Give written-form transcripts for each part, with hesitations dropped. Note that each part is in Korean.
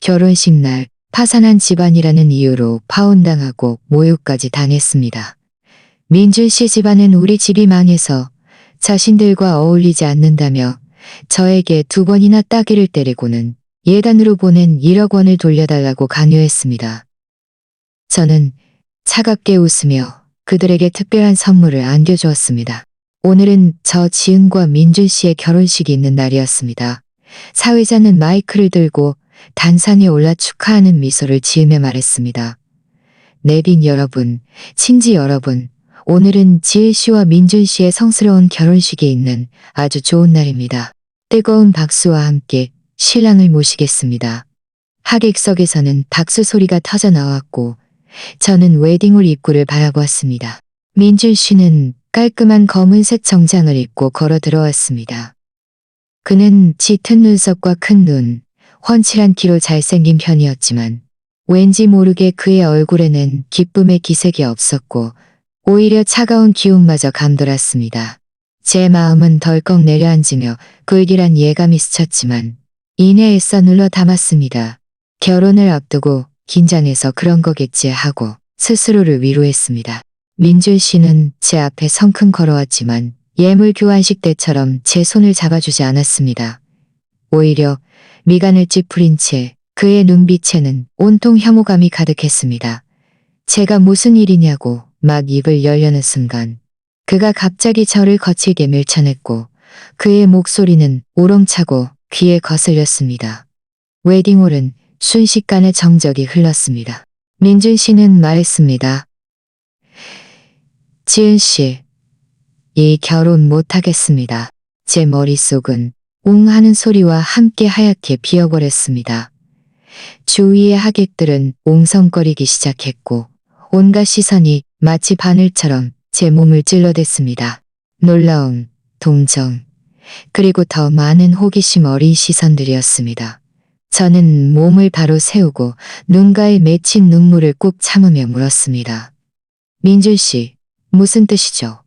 결혼식 날 파산한 집안이라는 이유로 파혼당하고 모욕까지 당했습니다. 민준 씨 집안은 우리 집이 망해서 자신들과 어울리지 않는다며 저에게 2번이나 따귀를 때리고는 예단으로 보낸 1억 원을 돌려달라고 강요했습니다. 저는 차갑게 웃으며 그들에게 특별한 선물을 안겨주었습니다. 오늘은 저 지은과 민준 씨의 결혼식이 있는 날이었습니다. 사회자는 마이크를 들고 단상에 올라 축하하는 미소를 지으며 말했습니다. 내빈 여러분, 친지 여러분, 오늘은 지은 씨와 민준 씨의 성스러운 결혼식이 있는 아주 좋은 날입니다. 뜨거운 박수와 함께 신랑을 모시겠습니다. 하객석에서는 박수 소리가 터져 나왔고 저는 웨딩홀 입구를 바라보았습니다. 민준 씨는 깔끔한 검은색 정장을 입고 걸어 들어왔습니다. 그는 짙은 눈썹과 큰 눈, 훤칠한 키로 잘생긴 편이었지만 왠지 모르게 그의 얼굴에는 기쁨의 기색이 없었고 오히려 차가운 기운마저 감돌았습니다. 제 마음은 덜컥 내려앉으며 불길한 예감이 스쳤지만 이내 애써 눌러 담았습니다. 결혼을 앞두고 긴장해서 그런 거겠지 하고 스스로를 위로했습니다. 민준 씨는 제 앞에 성큼 걸어왔지만 예물 교환식 때처럼 제 손을 잡아주지 않았습니다. 오히려 미간을 찌푸린 채 그의 눈빛에는 온통 혐오감이 가득했습니다. 제가 무슨 일이냐고 막 입을 열려는 순간 그가 갑자기 저를 거칠게 밀쳐냈고 그의 목소리는 우렁차고 귀에 거슬렸습니다. 웨딩홀은 순식간에 정적이 흘렀습니다. 민준 씨는 말했습니다. 지은 씨, 이 결혼 못하겠습니다. 제 머릿속은 웅 하는 소리와 함께 하얗게 비어버렸습니다. 주위의 하객들은 옹성거리기 시작했고 온갖 시선이 마치 바늘처럼 제 몸을 찔러댔습니다. 놀라움, 동정, 그리고 더 많은 호기심 어린 시선들이었습니다. 저는 몸을 바로 세우고 눈가에 맺힌 눈물을 꾹 참으며 물었습니다. 민준 씨, 무슨 뜻이죠?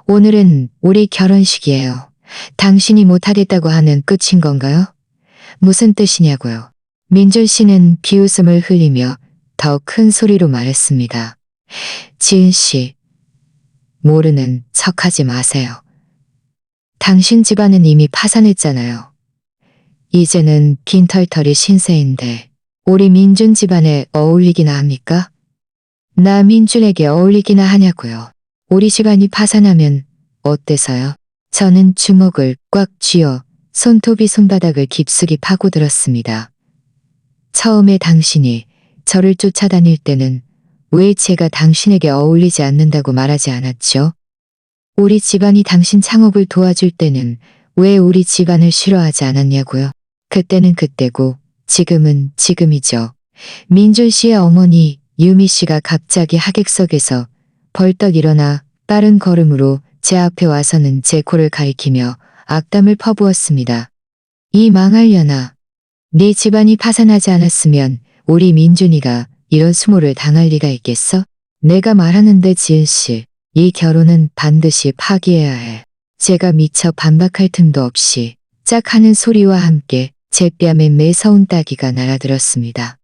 오늘은 우리 결혼식이에요. 당신이 못하겠다고 하는 끝인 건가요? 무슨 뜻이냐고요? 민준 씨는 비웃음을 흘리며 더 큰 소리로 말했습니다. 지은 씨, 모르는 척하지 마세요. 당신 집안은 이미 파산했잖아요. 이제는 빈털터리 신세인데 우리 민준 집안에 어울리기나 합니까? 나 민준에게 어울리기나 하냐고요. 우리 집안이 파산하면 어때서요? 저는 주먹을 꽉 쥐어 손톱이 손바닥을 깊숙이 파고들었습니다. 처음에 당신이 저를 쫓아다닐 때는 왜 제가 당신에게 어울리지 않는다고 말하지 않았죠? 우리 집안이 당신 창업을 도와줄 때는 왜 우리 집안을 싫어하지 않았냐고요? 그때는 그때고 지금은 지금이죠. 민준 씨의 어머니 유미 씨가 갑자기 하객석에서 벌떡 일어나 빠른 걸음으로 제 앞에 와서는 제 코를 가리키며 악담을 퍼부었습니다. 이 망할려나. 네 집안이 파산하지 않았으면 우리 민준이가 이런 수모를 당할 리가 있겠어? 내가 말하는데 지은 씨, 이 결혼은 반드시 파기해야 해. 제가 미처 반박할 틈도 없이 짝 하는 소리와 함께 제 뺨에 매서운 따귀가 날아들었습니다.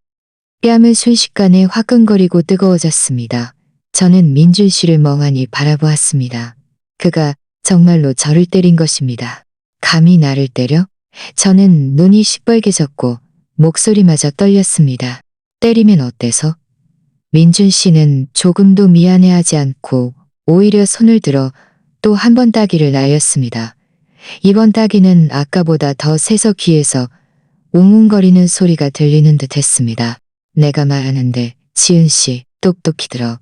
뺨은 순식간에 화끈거리고 뜨거워졌습니다. 저는 민준 씨를 멍하니 바라보았습니다. 그가 정말로 저를 때린 것입니다. 감히 나를 때려? 저는 눈이 시뻘개졌고 목소리마저 떨렸습니다. 때리면 어때서? 민준 씨는 조금도 미안해하지 않고 오히려 손을 들어 또 한 번 따귀를 날렸습니다. 이번 따귀는 아까보다 더 세서 귀에서 웅웅거리는 소리가 들리는 듯 했습니다. 내가 말하는데 지은 씨 똑똑히 들어.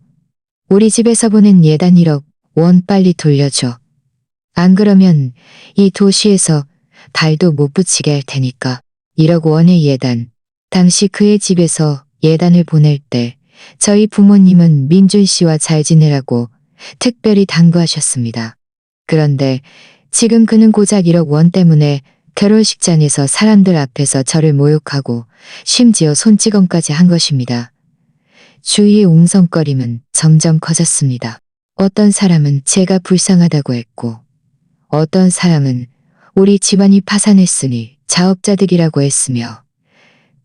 우리 집에서 보낸 예단 1억 원 빨리 돌려줘. 안 그러면 이 도시에서 발도 못 붙이게 할 테니까. 1억 원의 예단. 당시 그의 집에서 예단을 보낼 때 저희 부모님은 민준 씨와 잘 지내라고 특별히 당부하셨습니다. 그런데 지금 그는 고작 1억 원 때문에 결혼식장에서 사람들 앞에서 저를 모욕하고 심지어 손찌검까지 한 것입니다. 주위의 웅성거림은 점점 커졌습니다. 어떤 사람은 제가 불쌍하다고 했고 어떤 사람은 우리 집안이 파산했으니 자업자득이라고 했으며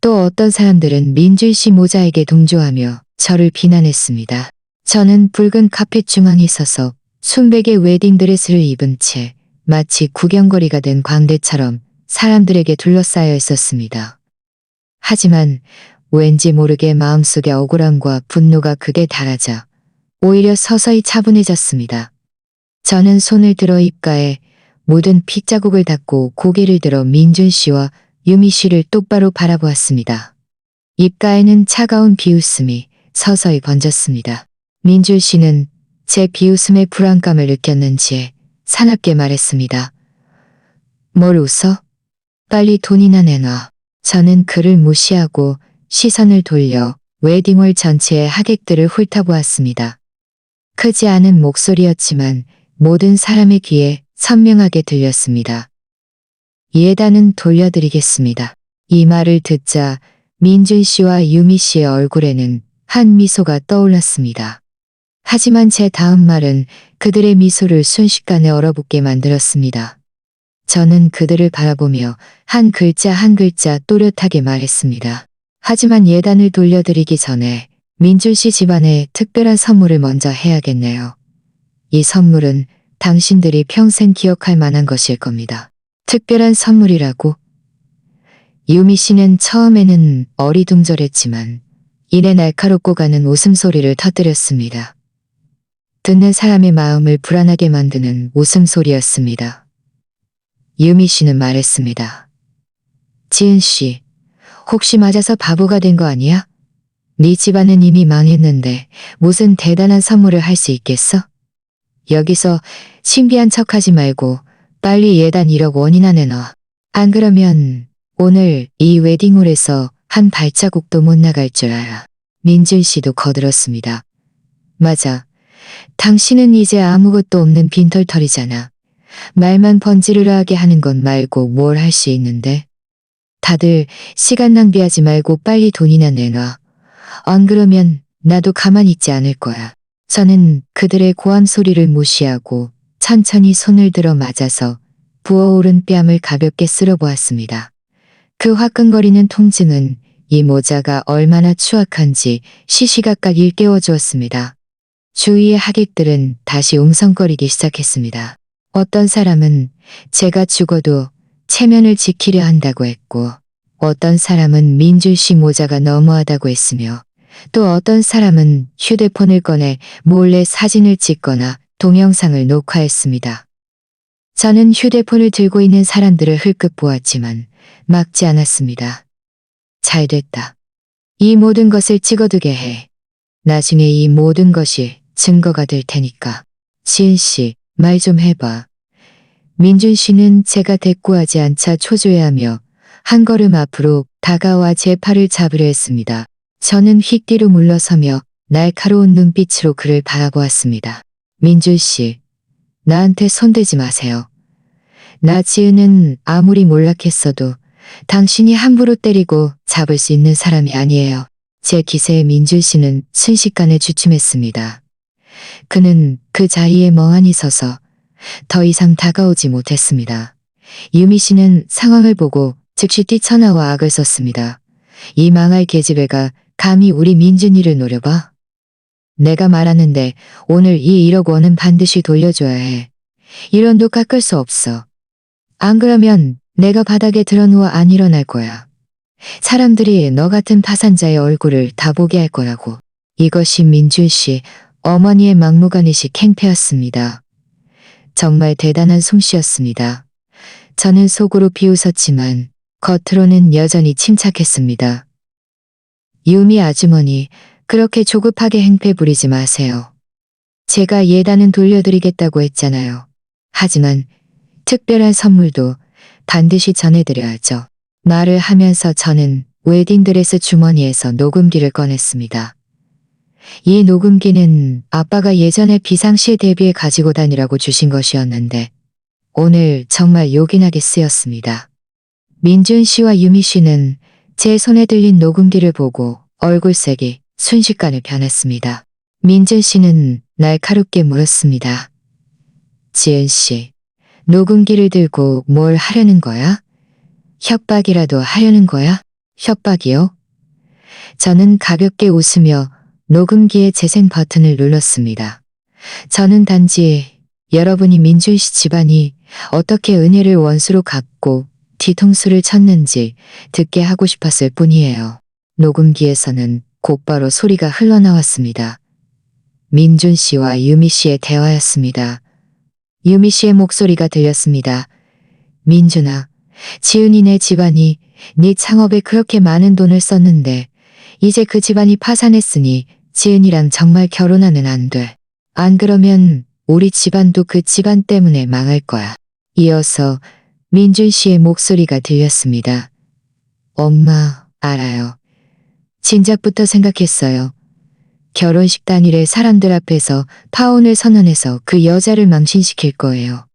또 어떤 사람들은 민준 씨 모자에게 동조하며 저를 비난했습니다. 저는 붉은 카펫 중앙에 서서 순백의 웨딩드레스를 입은 채 마치 구경거리가 된 광대처럼 사람들에게 둘러싸여 있었습니다. 하지만 왠지 모르게 마음속에 억울함과 분노가 극에 달하자 오히려 서서히 차분해졌습니다. 저는 손을 들어 입가에 묻은 핏자국을 닦고 고개를 들어 민준 씨와 유미 씨를 똑바로 바라보았습니다. 입가에는 차가운 비웃음이 서서히 번졌습니다. 민준 씨는 제 비웃음의 불안감을 느꼈는지 사납게 말했습니다. 뭘 웃어? 빨리 돈이나 내놔. 저는 그를 무시하고 시선을 돌려 웨딩홀 전체의 하객들을 훑어보았습니다. 크지 않은 목소리였지만 모든 사람의 귀에 선명하게 들렸습니다. 예단은 돌려드리겠습니다. 이 말을 듣자 민준 씨와 유미 씨의 얼굴에는 한 미소가 떠올랐습니다. 하지만 제 다음 말은 그들의 미소를 순식간에 얼어붙게 만들었습니다. 저는 그들을 바라보며 한 글자 한 글자 또렷하게 말했습니다. 하지만 예단을 돌려드리기 전에 민준 씨 집안에 특별한 선물을 먼저 해야겠네요. 이 선물은 당신들이 평생 기억할 만한 것일 겁니다. 특별한 선물이라고? 유미 씨는 처음에는 어리둥절했지만 이내 날카롭고 가는 웃음소리를 터뜨렸습니다. 듣는 사람의 마음을 불안하게 만드는 웃음소리였습니다. 유미 씨는 말했습니다. 지은 씨, 혹시 맞아서 바보가 된 거 아니야? 네 집안은 이미 망했는데 무슨 대단한 선물을 할 수 있겠어? 여기서 신비한 척하지 말고 빨리 예단 1억 원이나 내놔. 안 그러면 오늘 이 웨딩홀에서 한 발자국도 못 나갈 줄 알아. 민준 씨도 거들었습니다. 맞아. 당신은 이제 아무것도 없는 빈털털이잖아. 말만 번지르르하게 하는 것 말고 뭘 할 수 있는데? 다들 시간 낭비하지 말고 빨리 돈이나 내놔. 안 그러면 나도 가만히 있지 않을 거야. 저는 그들의 고함 소리를 무시하고 천천히 손을 들어 맞아서 부어오른 뺨을 가볍게 쓸어보았습니다. 그 화끈거리는 통증은 이 모자가 얼마나 추악한지 시시각각 일깨워주었습니다. 주위의 하객들은 다시 웅성거리기 시작했습니다. 어떤 사람은 제가 죽어도 체면을 지키려 한다고 했고, 어떤 사람은 민준 씨 모자가 너무하다고 했으며, 또 어떤 사람은 휴대폰을 꺼내 몰래 사진을 찍거나 동영상을 녹화했습니다. 저는 휴대폰을 들고 있는 사람들을 흘끗 보았지만 막지 않았습니다. 잘 됐다. 이 모든 것을 찍어두게 해. 나중에 이 모든 것이 증거가 될 테니까. 지은 씨, 말 좀 해봐. 민준 씨는 제가 대꾸하지 않자 초조해하며 한 걸음 앞으로 다가와 제 팔을 잡으려 했습니다. 저는 휙 뒤로 물러서며 날카로운 눈빛으로 그를 바라보았습니다. 민준 씨, 나한테 손대지 마세요. 나 지은은 아무리 몰락했어도 당신이 함부로 때리고 잡을 수 있는 사람이 아니에요. 제 기세에 민준 씨는 순식간에 주춤했습니다. 그는 그 자리에 멍하니 서서 더 이상 다가오지 못했습니다. 유미 씨는 상황을 보고 즉시 뛰쳐나와 악을 썼습니다. 이 망할 계집애가 감히 우리 민준이를 노려봐? 내가 말하는데 오늘 이 1억 원은 반드시 돌려줘야 해. 1원도 깎을 수 없어. 안 그러면 내가 바닥에 드러누워 안 일어날 거야. 사람들이 너 같은 파산자의 얼굴을 다 보게 할 거라고. 이것이 민준 씨 어머니의 막무가내식 행패였습니다. 정말 대단한 솜씨였습니다. 저는 속으로 비웃었지만 겉으로는 여전히 침착했습니다. 유미 아주머니, 그렇게 조급하게 행패 부리지 마세요. 제가 예단은 돌려드리겠다고 했잖아요. 하지만 특별한 선물도 반드시 전해드려야죠. 말을 하면서 저는 웨딩드레스 주머니에서 녹음기를 꺼냈습니다. 이 녹음기는 아빠가 예전에 비상시에 대비해 가지고 다니라고 주신 것이었는데 오늘 정말 요긴하게 쓰였습니다. 민준 씨와 유미 씨는 제 손에 들린 녹음기를 보고 얼굴색이 순식간에 변했습니다. 민준 씨는 날카롭게 물었습니다. 지은 씨, 녹음기를 들고 뭘 하려는 거야? 협박이라도 하려는 거야? 협박이요? 저는 가볍게 웃으며 녹음기의 재생 버튼을 눌렀습니다. 저는 단지 여러분이 민준 씨 집안이 어떻게 은혜를 원수로 갚고 뒤통수를 쳤는지 듣게 하고 싶었을 뿐이에요. 녹음기에서는 곧바로 소리가 흘러나왔습니다. 민준 씨와 유미 씨의 대화였습니다. 유미 씨의 목소리가 들렸습니다. 민준아, 지은이네 집안이 네 창업에 그렇게 많은 돈을 썼는데 이제 그 집안이 파산했으니 지은이랑 정말 결혼하면 안 돼. 안 그러면 우리 집안도 그 집안 때문에 망할 거야. 이어서 민준 씨의 목소리가 들렸습니다. 엄마, 알아요. 진작부터 생각했어요. 결혼식 당일에 사람들 앞에서 파혼을 선언해서 그 여자를 망신시킬 거예요.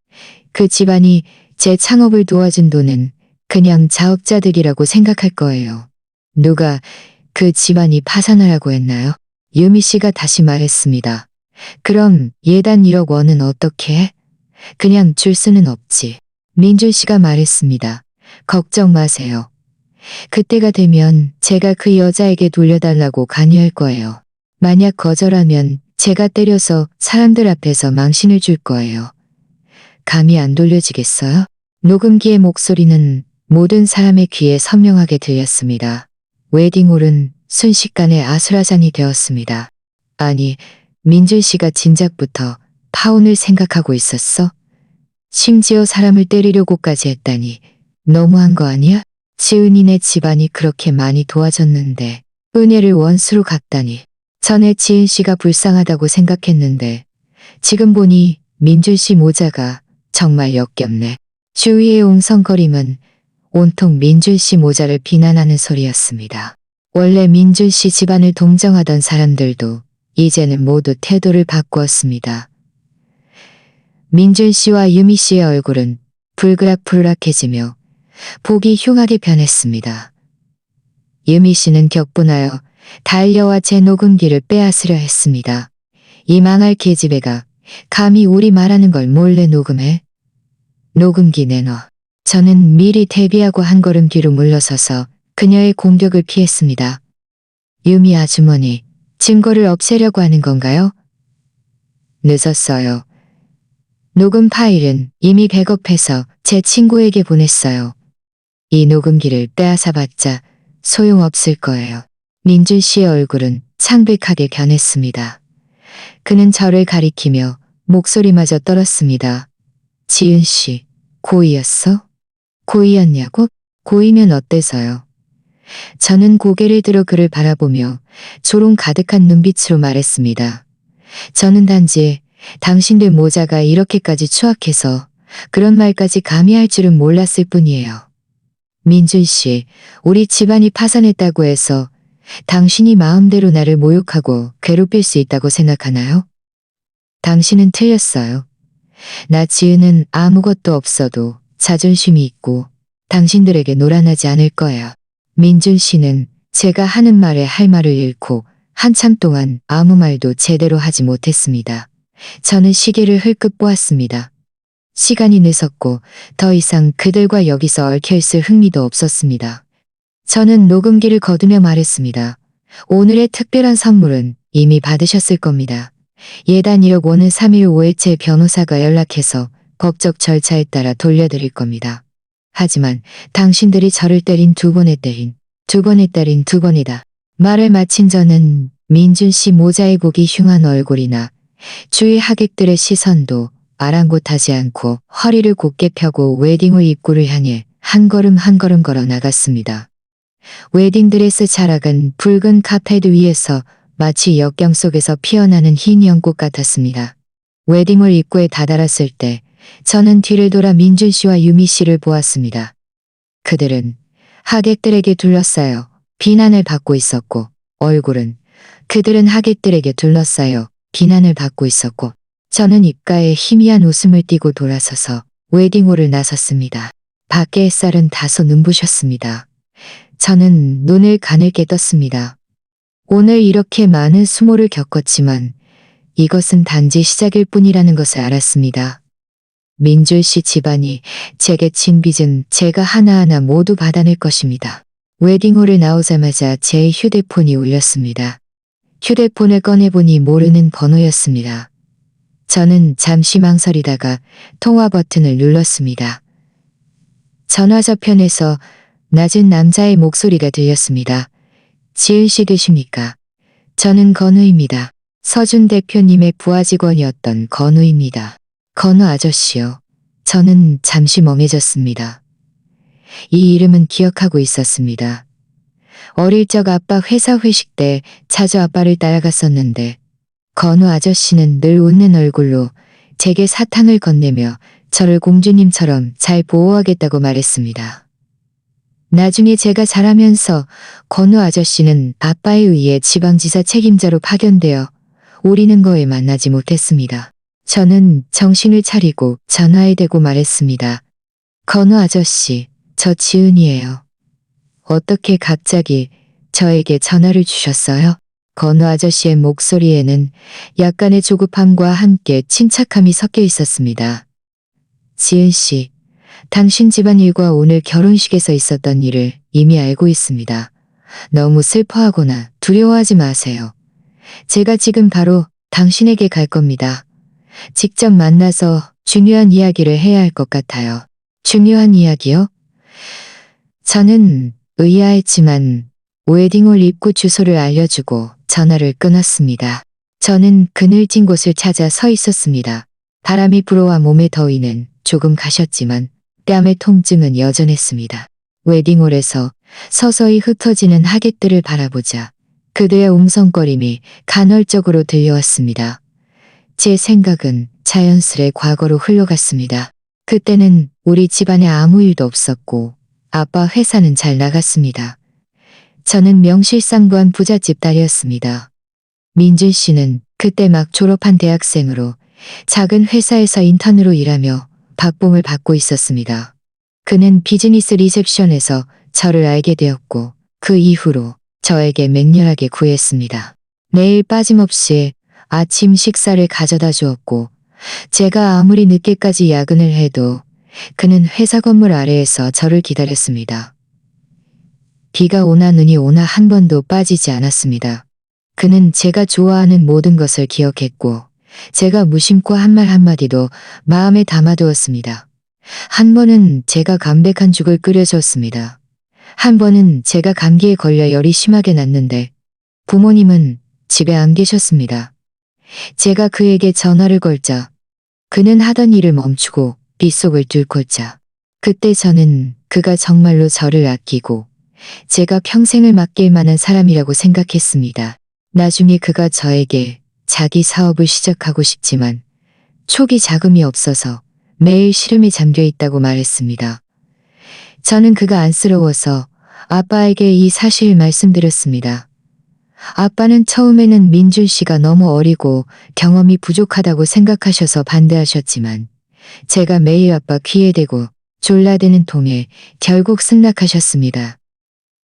그 집안이 제 창업을 도와준 돈은 그냥 자업자득이라고 생각할 거예요. 누가 그 집안이 파산하라고 했나요? 유미 씨가 다시 말했습니다. 그럼 예단 1억 원은 어떻게 해? 그냥 줄 수는 없지. 민준 씨가 말했습니다. 걱정 마세요. 그때가 되면 제가 그 여자에게 돌려달라고 간여할 거예요. 만약 거절하면 제가 때려서 사람들 앞에서 망신을 줄 거예요. 감히 안 돌려지겠어요? 녹음기의 목소리는 모든 사람의 귀에 선명하게 들렸습니다. 웨딩홀은 순식간에 아수라장이 되었습니다. 아니, 민준 씨가 진작부터 파혼을 생각하고 있었어? 심지어 사람을 때리려고까지 했다니 너무한 거 아니야? 지은이네 집안이 그렇게 많이 도와줬는데 은혜를 원수로 갚다니. 전에 지은 씨가 불쌍하다고 생각했는데 지금 보니 민준 씨 모자가 정말 역겹네. 주위의 웅성거림은 온통 민준 씨 모자를 비난하는 소리였습니다. 원래 민준 씨 집안을 동정하던 사람들도 이제는 모두 태도를 바꾸었습니다. 민준 씨와 유미 씨의 얼굴은 불그락불락해지며 보기 흉하게 변했습니다. 유미 씨는 격분하여 달려와 제 녹음기를 빼앗으려 했습니다. 이 망할 계집애가 감히 우리 말하는 걸 몰래 녹음해? 녹음기 내놔. 저는 미리 대비하고 한 걸음 뒤로 물러서서 그녀의 공격을 피했습니다. 유미 아주머니, 증거를 없애려고 하는 건가요? 늦었어요. 녹음 파일은 이미 백업해서 제 친구에게 보냈어요. 이 녹음기를 빼앗아봤자 소용없을 거예요. 민준 씨의 얼굴은 창백하게 변했습니다. 그는 저를 가리키며 목소리마저 떨었습니다. 지은 씨, 고의였어? 고의였냐고? 고의면 어때서요? 저는 고개를 들어 그를 바라보며 조롱 가득한 눈빛으로 말했습니다. 저는 단지 당신들 모자가 이렇게까지 추악해서 그런 말까지 감히 할 줄은 몰랐을 뿐이에요. 민준 씨, 우리 집안이 파산했다고 해서 당신이 마음대로 나를 모욕하고 괴롭힐 수 있다고 생각하나요? 당신은 틀렸어요. 나 지은은 아무것도 없어도 자존심이 있고 당신들에게 노란하지 않을 거예요. 민준 씨는 제가 하는 말에 할 말을 잃고 한참 동안 아무 말도 제대로 하지 못했습니다. 저는 시계를 흘끗 보았습니다. 시간이 늦었고 더 이상 그들과 여기서 얽혀있을 흥미도 없었습니다. 저는 녹음기를 거두며 말했습니다. 오늘의 특별한 선물은 이미 받으셨을 겁니다. 예단 1억 원은 3일 후에 제 변호사가 연락해서 법적 절차에 따라 돌려드릴 겁니다. 하지만 당신들이 저를 때린 두 번에 때린 두 번이다. 말을 마친 저는 민준 씨 모자에 보기 흉한 얼굴이나 주위 하객들의 시선도 아랑곳하지 않고 허리를 곧게 펴고 웨딩홀 입구를 향해 한 걸음 한 걸음 걸어 나갔습니다. 웨딩드레스 자락은 붉은 카펫 위에서 마치 역경 속에서 피어나는 흰 연꽃 같았습니다. 웨딩홀 입구에 다다랐을 때 저는 뒤를 돌아 민준 씨와 유미 씨를 보았습니다. 그들은 하객들에게 둘러싸여 비난을 받고 있었고 그들은 하객들에게 둘러싸여 비난을 받고 있었고 저는 입가에 희미한 웃음을 띠고 돌아서서 웨딩홀을 나섰습니다. 밖의 햇살은 다소 눈부셨습니다. 저는 눈을 가늘게 떴습니다. 오늘 이렇게 많은 수모를 겪었지만 이것은 단지 시작일 뿐이라는 것을 알았습니다. 민준 씨 집안이 제게 진 빚은 제가 하나하나 모두 받아낼 것입니다. 웨딩홀을 나오자마자 제 휴대폰이 울렸습니다. 휴대폰을 꺼내보니 모르는 번호였습니다. 저는 잠시 망설이다가 통화 버튼을 눌렀습니다. 전화 저편에서 낮은 남자의 목소리가 들렸습니다. 지은 씨 되십니까? 저는 건우입니다. 서준 대표님의 부하 직원이었던 건우입니다. 건우 아저씨요. 저는 잠시 멍해졌습니다. 이 이름은 기억하고 있었습니다. 어릴 적 아빠 회사 회식 때 자주 아빠를 따라갔었는데 건우 아저씨는 늘 웃는 얼굴로 제게 사탕을 건네며 저를 공주님처럼 잘 보호하겠다고 말했습니다. 나중에 제가 자라면서 건우 아저씨는 아빠에 의해 지방지사 책임자로 파견되어 우리는 거에 만나지 못했습니다. 저는 정신을 차리고 전화에 대고 말했습니다. 건우 아저씨, 저 지은이에요. 어떻게 갑자기 저에게 전화를 주셨어요? 건우 아저씨의 목소리에는 약간의 조급함과 함께 침착함이 섞여 있었습니다. 지은 씨, 당신 집안일과 오늘 결혼식에서 있었던 일을 이미 알고 있습니다. 너무 슬퍼하거나 두려워하지 마세요. 제가 지금 바로 당신에게 갈 겁니다. 직접 만나서 중요한 이야기를 해야 할 것 같아요. 중요한 이야기요? 저는 의아했지만 웨딩홀 입구 주소를 알려주고 전화를 끊었습니다. 저는 그늘진 곳을 찾아 서 있었습니다. 바람이 불어와 몸의 더위는 조금 가셨지만 뺨의 통증은 여전했습니다. 웨딩홀에서 서서히 흩어지는 하객들을 바라보자 그들의 웅성거림이 간헐적으로 들려왔습니다. 제 생각은 자연스레 과거로 흘러갔습니다. 그때는 우리 집안에 아무 일도 없었고 아빠 회사는 잘 나갔습니다. 저는 명실상부한 부잣집 딸이었습니다. 민준 씨는 그때 막 졸업한 대학생으로 작은 회사에서 인턴으로 일하며 박봉을 받고 있었습니다. 그는 비즈니스 리셉션에서 저를 알게 되었고 그 이후로 저에게 맹렬하게 구했습니다. 매일 빠짐없이 아침 식사를 가져다 주었고 제가 아무리 늦게까지 야근을 해도 그는 회사 건물 아래에서 저를 기다렸습니다. 비가 오나 눈이 오나 한 번도 빠지지 않았습니다. 그는 제가 좋아하는 모든 것을 기억했고 제가 무심코 한 말 한마디도 마음에 담아두었습니다. 한 번은 제가 담백한 죽을 끓여줬습니다. 한 번은 제가 감기에 걸려 열이 심하게 났는데 부모님은 집에 안 계셨습니다. 제가 그에게 전화를 걸자 그는 하던 일을 멈추고 빗속을 들고자 그때 저는 그가 정말로 저를 아끼고 제가 평생을 맡길 만한 사람이라고 생각했습니다. 나중에 그가 저에게 자기 사업을 시작하고 싶지만 초기 자금이 없어서 매일 시름에 잠겨 있다고 말했습니다. 저는 그가 안쓰러워서 아빠에게 이 사실을 말씀드렸습니다. 아빠는 처음에는 민준 씨가 너무 어리고 경험이 부족하다고 생각하셔서 반대하셨지만 제가 매일 아빠 귀에 대고 졸라대는 통에 결국 승낙하셨습니다.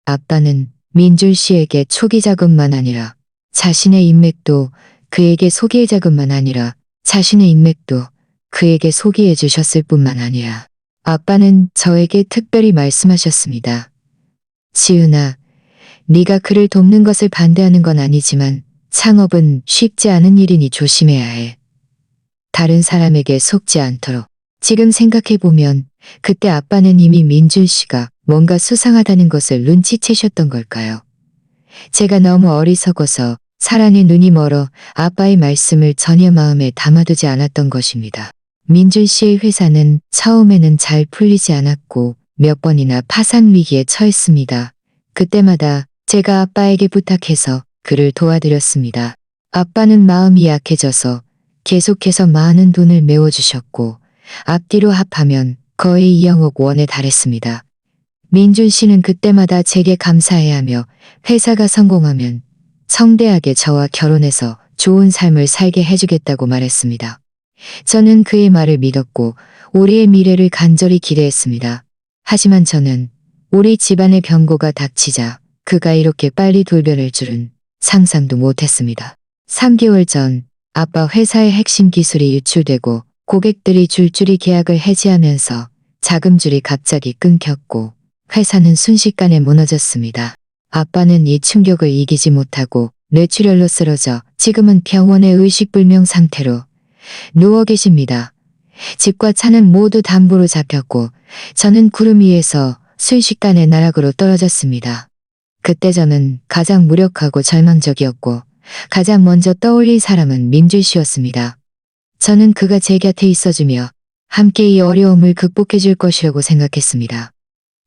아빠는 민준 씨에게 초기 자금만 아니라 자신의 인맥도 그에게 소개해 자금만 아니라 자신의 인맥도 그에게 소개해 주셨을 뿐만 아니라 아빠는 저에게 특별히 말씀하셨습니다. 지은아, 네가 그를 돕는 것을 반대하는 건 아니지만 창업은 쉽지 않은 일이니 조심해야 해. 다른 사람에게 속지 않도록. 지금 생각해보면 그때 아빠는 이미 민준 씨가 뭔가 수상하다는 것을 눈치채셨던 걸까요? 제가 너무 어리석어서 사랑에 눈이 멀어 아빠의 말씀을 전혀 마음에 담아두지 않았던 것입니다. 민준 씨의 회사는 처음에는 잘 풀리지 않았고 몇 번이나 파산 위기에 처했습니다. 그때마다 제가 아빠에게 부탁해서 그를 도와드렸습니다. 아빠는 마음이 약해져서 계속해서 많은 돈을 메워주셨고 앞뒤로 합하면 거의 2억 원에 달했습니다. 민준 씨는 그때마다 제게 감사해야 하며 회사가 성공하면 성대하게 저와 결혼해서 좋은 삶을 살게 해주겠다고 말했습니다. 저는 그의 말을 믿었고 우리의 미래를 간절히 기대했습니다. 하지만 저는 우리 집안의 병고가 닥치자 그가 이렇게 빨리 돌변할 줄은 상상도 못했습니다. 3개월 전 아빠 회사의 핵심 기술이 유출되고 고객들이 줄줄이 계약을 해지하면서 자금줄이 갑자기 끊겼고 회사는 순식간에 무너졌습니다. 아빠는 이 충격을 이기지 못하고 뇌출혈로 쓰러져 지금은 병원에 의식불명 상태로 누워 계십니다. 집과 차는 모두 담보로 잡혔고 저는 구름 위에서 순식간에 나락으로 떨어졌습니다. 그때 저는 가장 무력하고 절망적이었고 가장 먼저 떠올린 사람은 민준 씨였습니다. 저는 그가 제 곁에 있어주며 함께 이 어려움을 극복해 줄 것이라고 생각했습니다.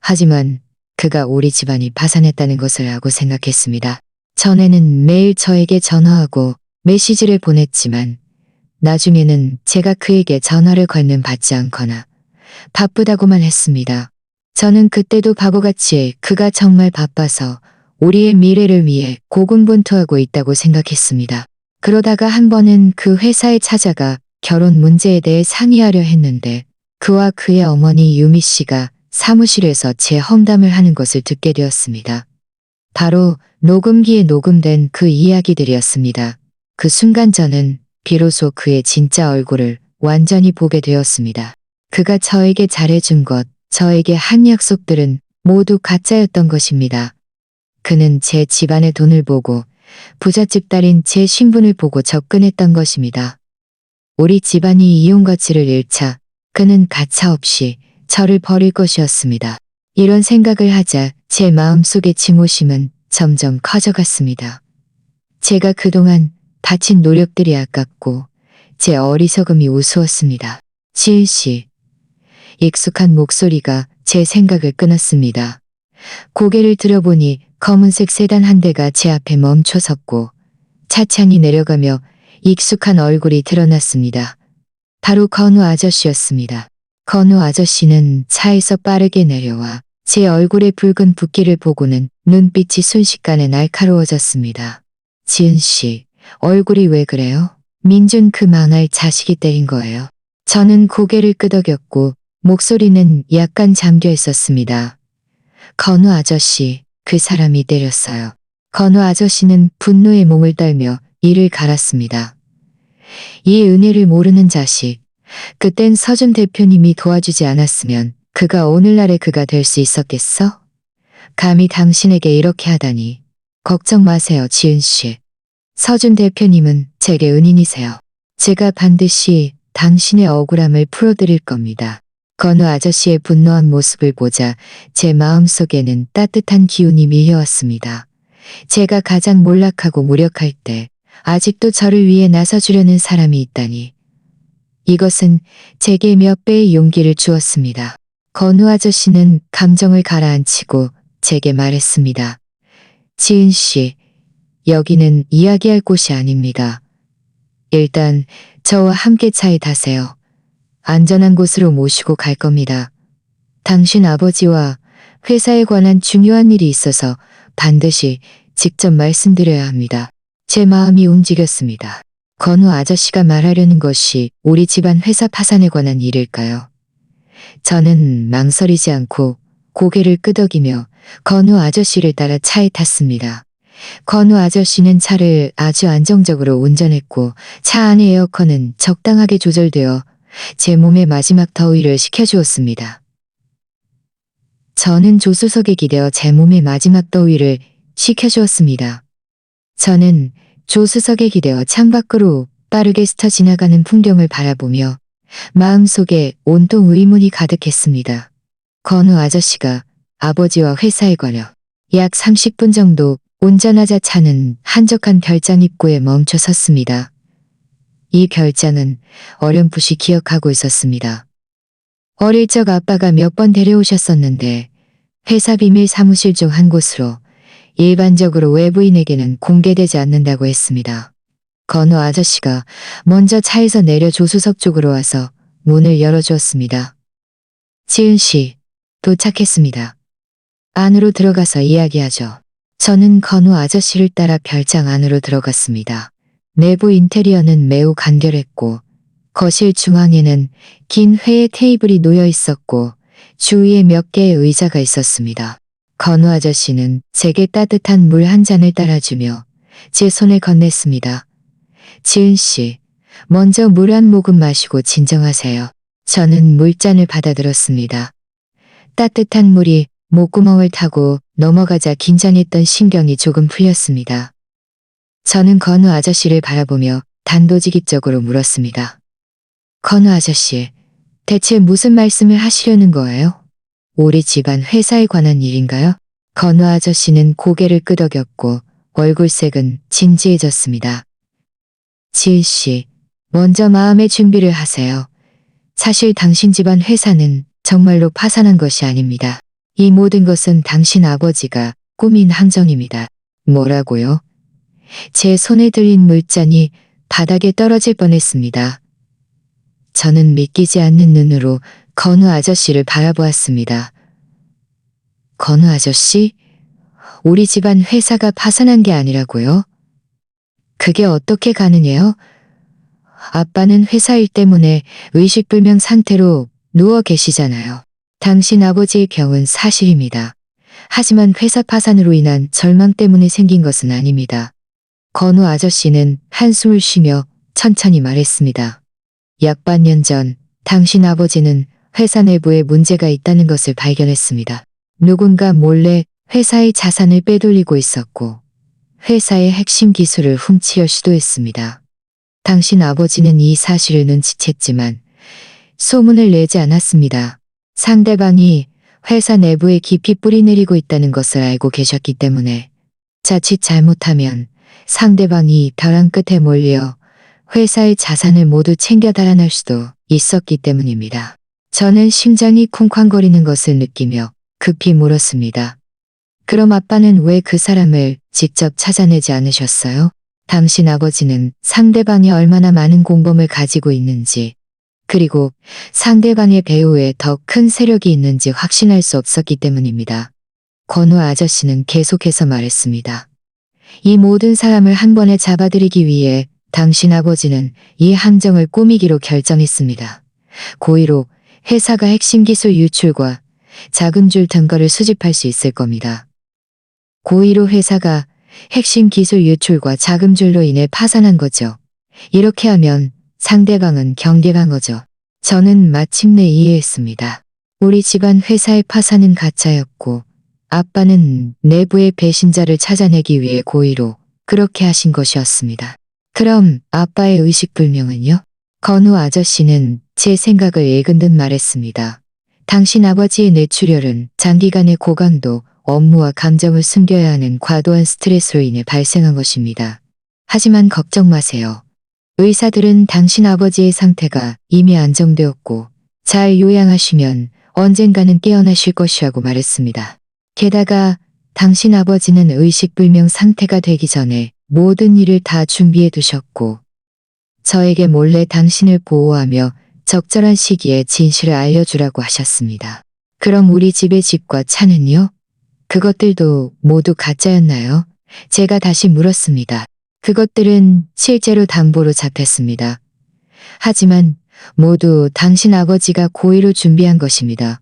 하지만 그가 우리 집안이 파산했다는 것을 알고 생각했습니다. 전에는 매일 저에게 전화하고 메시지를 보냈지만 나중에는 제가 그에게 전화를 걸면 받지 않거나 바쁘다고만 했습니다. 저는 그때도 바보같이 그가 정말 바빠서 우리의 미래를 위해 고군분투하고 있다고 생각했습니다. 그러다가 한 번은 그 회사에 찾아가 결혼 문제에 대해 상의하려 했는데 그와 그의 어머니 유미 씨가 사무실에서 제 험담을 하는 것을 듣게 되었습니다. 바로 녹음기에 녹음된 그 이야기들이었습니다. 그 순간 저는 비로소 그의 진짜 얼굴을 완전히 보게 되었습니다. 그가 저에게 잘해준 것, 저에게 한 약속들은 모두 가짜였던 것입니다. 그는 제 집안의 돈을 보고 부잣집 딸인 제 신분을 보고 접근했던 것입니다. 우리 집안이 이용 가치를 잃자 그는 가차없이 저를 버릴 것이었습니다. 이런 생각을 하자 제 마음속의 증오심은 점점 커져갔습니다. 제가 그동안 바친 노력들이 아깝고 제 어리석음이 우스웠습니다. 지은 씨. 익숙한 목소리가 제 생각을 끊었습니다. 고개를 들어보니 검은색 세단 한 대가 제 앞에 멈춰 섰고 차창이 내려가며 익숙한 얼굴이 드러났습니다. 바로 건우 아저씨였습니다. 건우 아저씨는 차에서 빠르게 내려와 제 얼굴의 붉은 붓기를 보고는 눈빛이 순식간에 날카로워졌습니다. 지은 씨, 얼굴이 왜 그래요? 민준 그 망할 자식이 때린 거예요. 저는 고개를 끄덕였고 목소리는 약간 잠겨 있었습니다. 건우 아저씨, 그 사람이 때렸어요. 건우 아저씨는 분노에 몸을 떨며 이를 갈았습니다. 이 은혜를 모르는 자식. 그땐 서준 대표님이 도와주지 않았으면 그가 오늘날의 그가 될 수 있었겠어? 감히 당신에게 이렇게 하다니. 걱정 마세요, 지은 씨. 서준 대표님은 제게 은인이세요. 제가 반드시 당신의 억울함을 풀어드릴 겁니다. 건우 아저씨의 분노한 모습을 보자 제 마음속에는 따뜻한 기운이 밀려왔습니다. 제가 가장 몰락하고 무력할 때 아직도 저를 위해 나서주려는 사람이 있다니. 이것은 제게 몇 배의 용기를 주었습니다. 건우 아저씨는 감정을 가라앉히고 제게 말했습니다. 지은 씨, 여기는 이야기할 곳이 아닙니다. 일단 저와 함께 차에 타세요. 안전한 곳으로 모시고 갈 겁니다. 당신 아버지와 회사에 관한 중요한 일이 있어서 반드시 직접 말씀드려야 합니다. 제 마음이 움직였습니다. 건우 아저씨가 말하려는 것이 우리 집안 회사 파산에 관한 일일까요? 저는 망설이지 않고 고개를 끄덕이며 건우 아저씨를 따라 차에 탔습니다. 건우 아저씨는 차를 아주 안정적으로 운전했고 차 안의 에어컨은 적당하게 조절되어 제 몸에 마지막 더위를 식혀주었습니다. 저는 조수석에 기대어 제 몸에 마지막 더위를 식혀주었습니다. 저는 조수석에 기대어 창밖으로 빠르게 스쳐 지나가는 풍경을 바라보며 마음속에 온통 의문이 가득했습니다. 건우 아저씨가 아버지와 회사에 관여 약 30분 정도 운전하자 차는 한적한 별장 입구에 멈춰 섰습니다. 이 별장은 어렴풋이 기억하고 있었습니다. 어릴 적 아빠가 몇 번 데려오셨었는데 회사 비밀 사무실 중 한 곳으로 일반적으로 외부인에게는 공개되지 않는다고 했습니다. 건우 아저씨가 먼저 차에서 내려 조수석 쪽으로 와서 문을 열어주었습니다. 지은 씨, 도착했습니다. 안으로 들어가서 이야기하죠. 저는 건우 아저씨를 따라 별장 안으로 들어갔습니다. 내부 인테리어는 매우 간결했고 거실 중앙에는 긴 회의 테이블이 놓여 있었고 주위에 몇 개의 의자가 있었습니다. 건우 아저씨는 제게 따뜻한 물 한 잔을 따라주며 제 손을 건넸습니다. 지은 씨, 먼저 물 한 모금 마시고 진정하세요. 저는 물잔을 받아들었습니다. 따뜻한 물이 목구멍을 타고 넘어가자 긴장했던 신경이 조금 풀렸습니다. 저는 건우 아저씨를 바라보며 단도직입적으로 물었습니다. 건우 아저씨, 대체 무슨 말씀을 하시려는 거예요? 우리 집안 회사에 관한 일인가요? 건우 아저씨는 고개를 끄덕였고 얼굴색은 진지해졌습니다. 지은 씨, 먼저 마음의 준비를 하세요. 사실 당신 집안 회사는 정말로 파산한 것이 아닙니다. 이 모든 것은 당신 아버지가 꾸민 함정입니다. 뭐라고요? 제 손에 들린 물잔이 바닥에 떨어질 뻔했습니다. 저는 믿기지 않는 눈으로 건우 아저씨를 바라보았습니다. 건우 아저씨? 우리 집안 회사가 파산한 게 아니라고요? 그게 어떻게 가능해요? 아빠는 회사 일 때문에 의식불명 상태로 누워 계시잖아요. 당신 아버지의 병은 사실입니다. 하지만 회사 파산으로 인한 절망 때문에 생긴 것은 아닙니다. 건우 아저씨는 한숨을 쉬며 천천히 말했습니다. 약 반년 전 당신 아버지는 회사 내부에 문제가 있다는 것을 발견했습니다. 누군가 몰래 회사의 자산을 빼돌리고 있었고 회사의 핵심 기술을 훔치려 시도했습니다. 당신 아버지는 이 사실을 눈치챘지만 소문을 내지 않았습니다. 상대방이 회사 내부에 깊이 뿌리내리고 있다는 것을 알고 계셨기 때문에 자칫 잘못하면 상대방이 벼랑 끝에 몰려 회사의 자산을 모두 챙겨 달아날 수도 있었기 때문입니다. 저는 심장이 쿵쾅거리는 것을 느끼며 급히 물었습니다. 그럼 아빠는 왜 그 사람을 직접 찾아내지 않으셨어요? 당신 아버지는 상대방이 얼마나 많은 공범을 가지고 있는지, 그리고 상대방의 배후에 더 큰 세력이 있는지 확신할 수 없었기 때문입니다. 건우 아저씨는 계속해서 말했습니다. 이 모든 사람을 한 번에 잡아들이기 위해 당신 아버지는 이 함정을 꾸미기로 결정했습니다. 고의로 회사가 핵심 기술 유출과 자금줄 증거를 수집할 수 있을 겁니다. 고의로 회사가 핵심 기술 유출과 자금줄로 인해 파산한 거죠. 이렇게 하면 상대방은 경계간 거죠. 저는 마침내 이해했습니다. 우리 집안 회사의 파산은 가짜였고 아빠는 내부의 배신자를 찾아내기 위해 고의로 그렇게 하신 것이었습니다. 그럼 아빠의 의식불명은요? 건우 아저씨는 제 생각을 읽은 듯 말했습니다. 당신 아버지의 뇌출혈은 장기간의 고강도 업무와 감정을 숨겨야 하는 과도한 스트레스로 인해 발생한 것입니다. 하지만 걱정 마세요. 의사들은 당신 아버지의 상태가 이미 안정되었고 잘 요양하시면 언젠가는 깨어나실 것이라고 말했습니다. 게다가 당신 아버지는 의식불명 상태가 되기 전에 모든 일을 다 준비해 두셨고 저에게 몰래 당신을 보호하며 적절한 시기에 진실을 알려주라고 하셨습니다. 그럼 우리 집의 집과 차는요? 그것들도 모두 가짜였나요? 제가 다시 물었습니다. 그것들은 실제로 담보로 잡혔습니다. 하지만 모두 당신 아버지가 고의로 준비한 것입니다.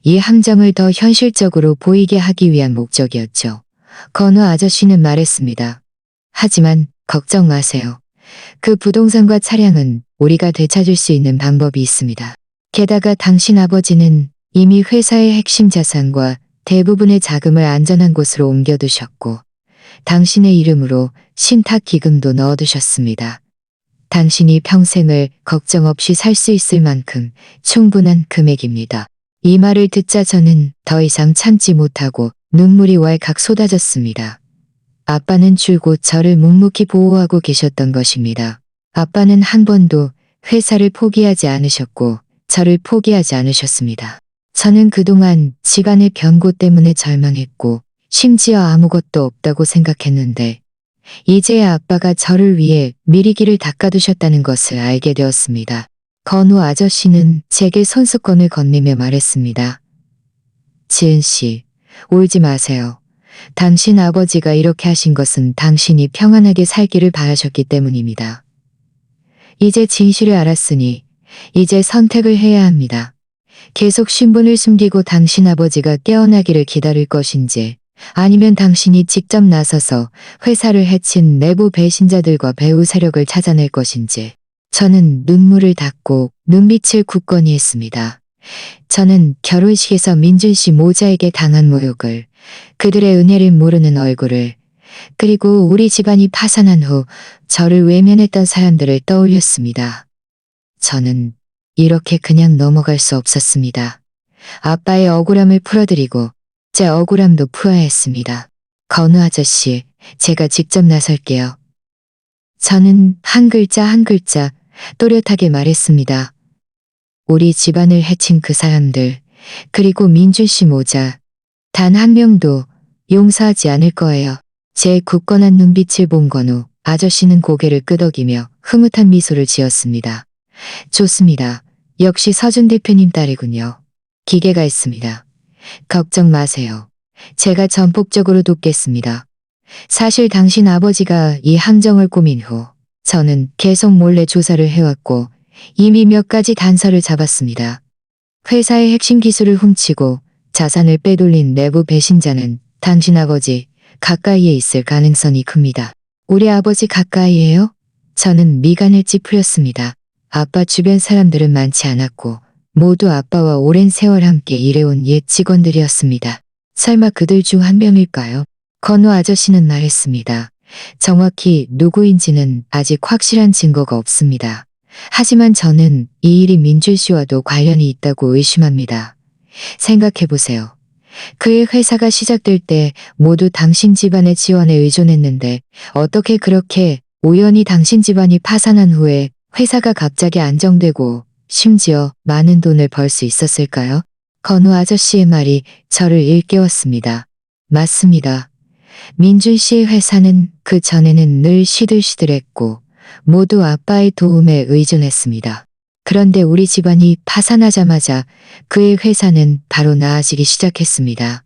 이 함정을 더 현실적으로 보이게 하기 위한 목적이었죠. 건우 아저씨는 말했습니다. 하지만 걱정 마세요. 그 부동산과 차량은 우리가 되찾을 수 있는 방법이 있습니다. 게다가 당신 아버지는 이미 회사의 핵심 자산과 대부분의 자금을 안전한 곳으로 옮겨두셨고 당신의 이름으로 신탁 기금도 넣어두셨습니다. 당신이 평생을 걱정 없이 살 수 있을 만큼 충분한 금액입니다. 이 말을 듣자 저는 더 이상 참지 못하고 눈물이 왈칵 쏟아졌습니다. 아빠는 줄곧 저를 묵묵히 보호하고 계셨던 것입니다. 아빠는 한 번도 회사를 포기하지 않으셨고 저를 포기하지 않으셨습니다. 저는 그동안 집안의 변고 때문에 절망했고 심지어 아무것도 없다고 생각했는데 이제야 아빠가 저를 위해 미리 길을 닦아두셨다는 것을 알게 되었습니다. 건우 아저씨는 제게 손수건을 건네며 말했습니다. 지은 씨, 울지 마세요. 당신 아버지가 이렇게 하신 것은 당신이 평안하게 살기를 바라셨기 때문입니다. 이제 진실을 알았으니 이제 선택을 해야 합니다. 계속 신분을 숨기고 당신 아버지가 깨어나기를 기다릴 것인지 아니면 당신이 직접 나서서 회사를 해친 내부 배신자들과 배후 세력을 찾아낼 것인지 저는 눈물을 닦고 눈빛을 굳건히 했습니다. 저는 결혼식에서 민준 씨 모자에게 당한 모욕을, 그들의 은혜를 모르는 얼굴을, 그리고 우리 집안이 파산한 후 저를 외면했던 사람들을 떠올렸습니다. 저는 이렇게 그냥 넘어갈 수 없었습니다. 아빠의 억울함을 풀어드리고 제 억울함도 풀어야 했습니다. 건우 아저씨, 제가 직접 나설게요. 저는 한 글자 한 글자 또렷하게 말했습니다. 우리 집안을 해친 그 사람들, 그리고 민준 씨 모자, 단 한 명도 용서하지 않을 거예요. 제 굳건한 눈빛을 본 건우 아저씨는 고개를 끄덕이며 흐뭇한 미소를 지었습니다. 좋습니다. 역시 서준 대표님 딸이군요. 기계가 있습니다. 걱정 마세요. 제가 전폭적으로 돕겠습니다. 사실 당신 아버지가 이 함정을 꾸민 후 저는 계속 몰래 조사를 해왔고 이미 몇 가지 단서를 잡았습니다. 회사의 핵심 기술을 훔치고 자산을 빼돌린 내부 배신자는 당신 아버지 가까이에 있을 가능성이 큽니다. 우리 아버지 가까이에요? 저는 미간을 찌푸렸습니다. 아빠 주변 사람들은 많지 않았고 모두 아빠와 오랜 세월 함께 일해온 옛 직원들이었습니다. 설마 그들 중 한 명일까요? 건우 아저씨는 말했습니다. 정확히 누구인지는 아직 확실한 증거가 없습니다. 하지만 저는 이 일이 민준 씨와도 관련이 있다고 의심합니다. 생각해보세요. 그의 회사가 시작될 때 모두 당신 집안의 지원에 의존했는데 어떻게 그렇게 우연히 당신 집안이 파산한 후에 회사가 갑자기 안정되고 심지어 많은 돈을 벌 수 있었을까요? 건우 아저씨의 말이 저를 일깨웠습니다. 맞습니다. 민준 씨의 회사는 그 전에는 늘 시들시들했고 모두 아빠의 도움에 의존했습니다. 그런데 우리 집안이 파산하자마자 그의 회사는 바로 나아지기 시작했습니다.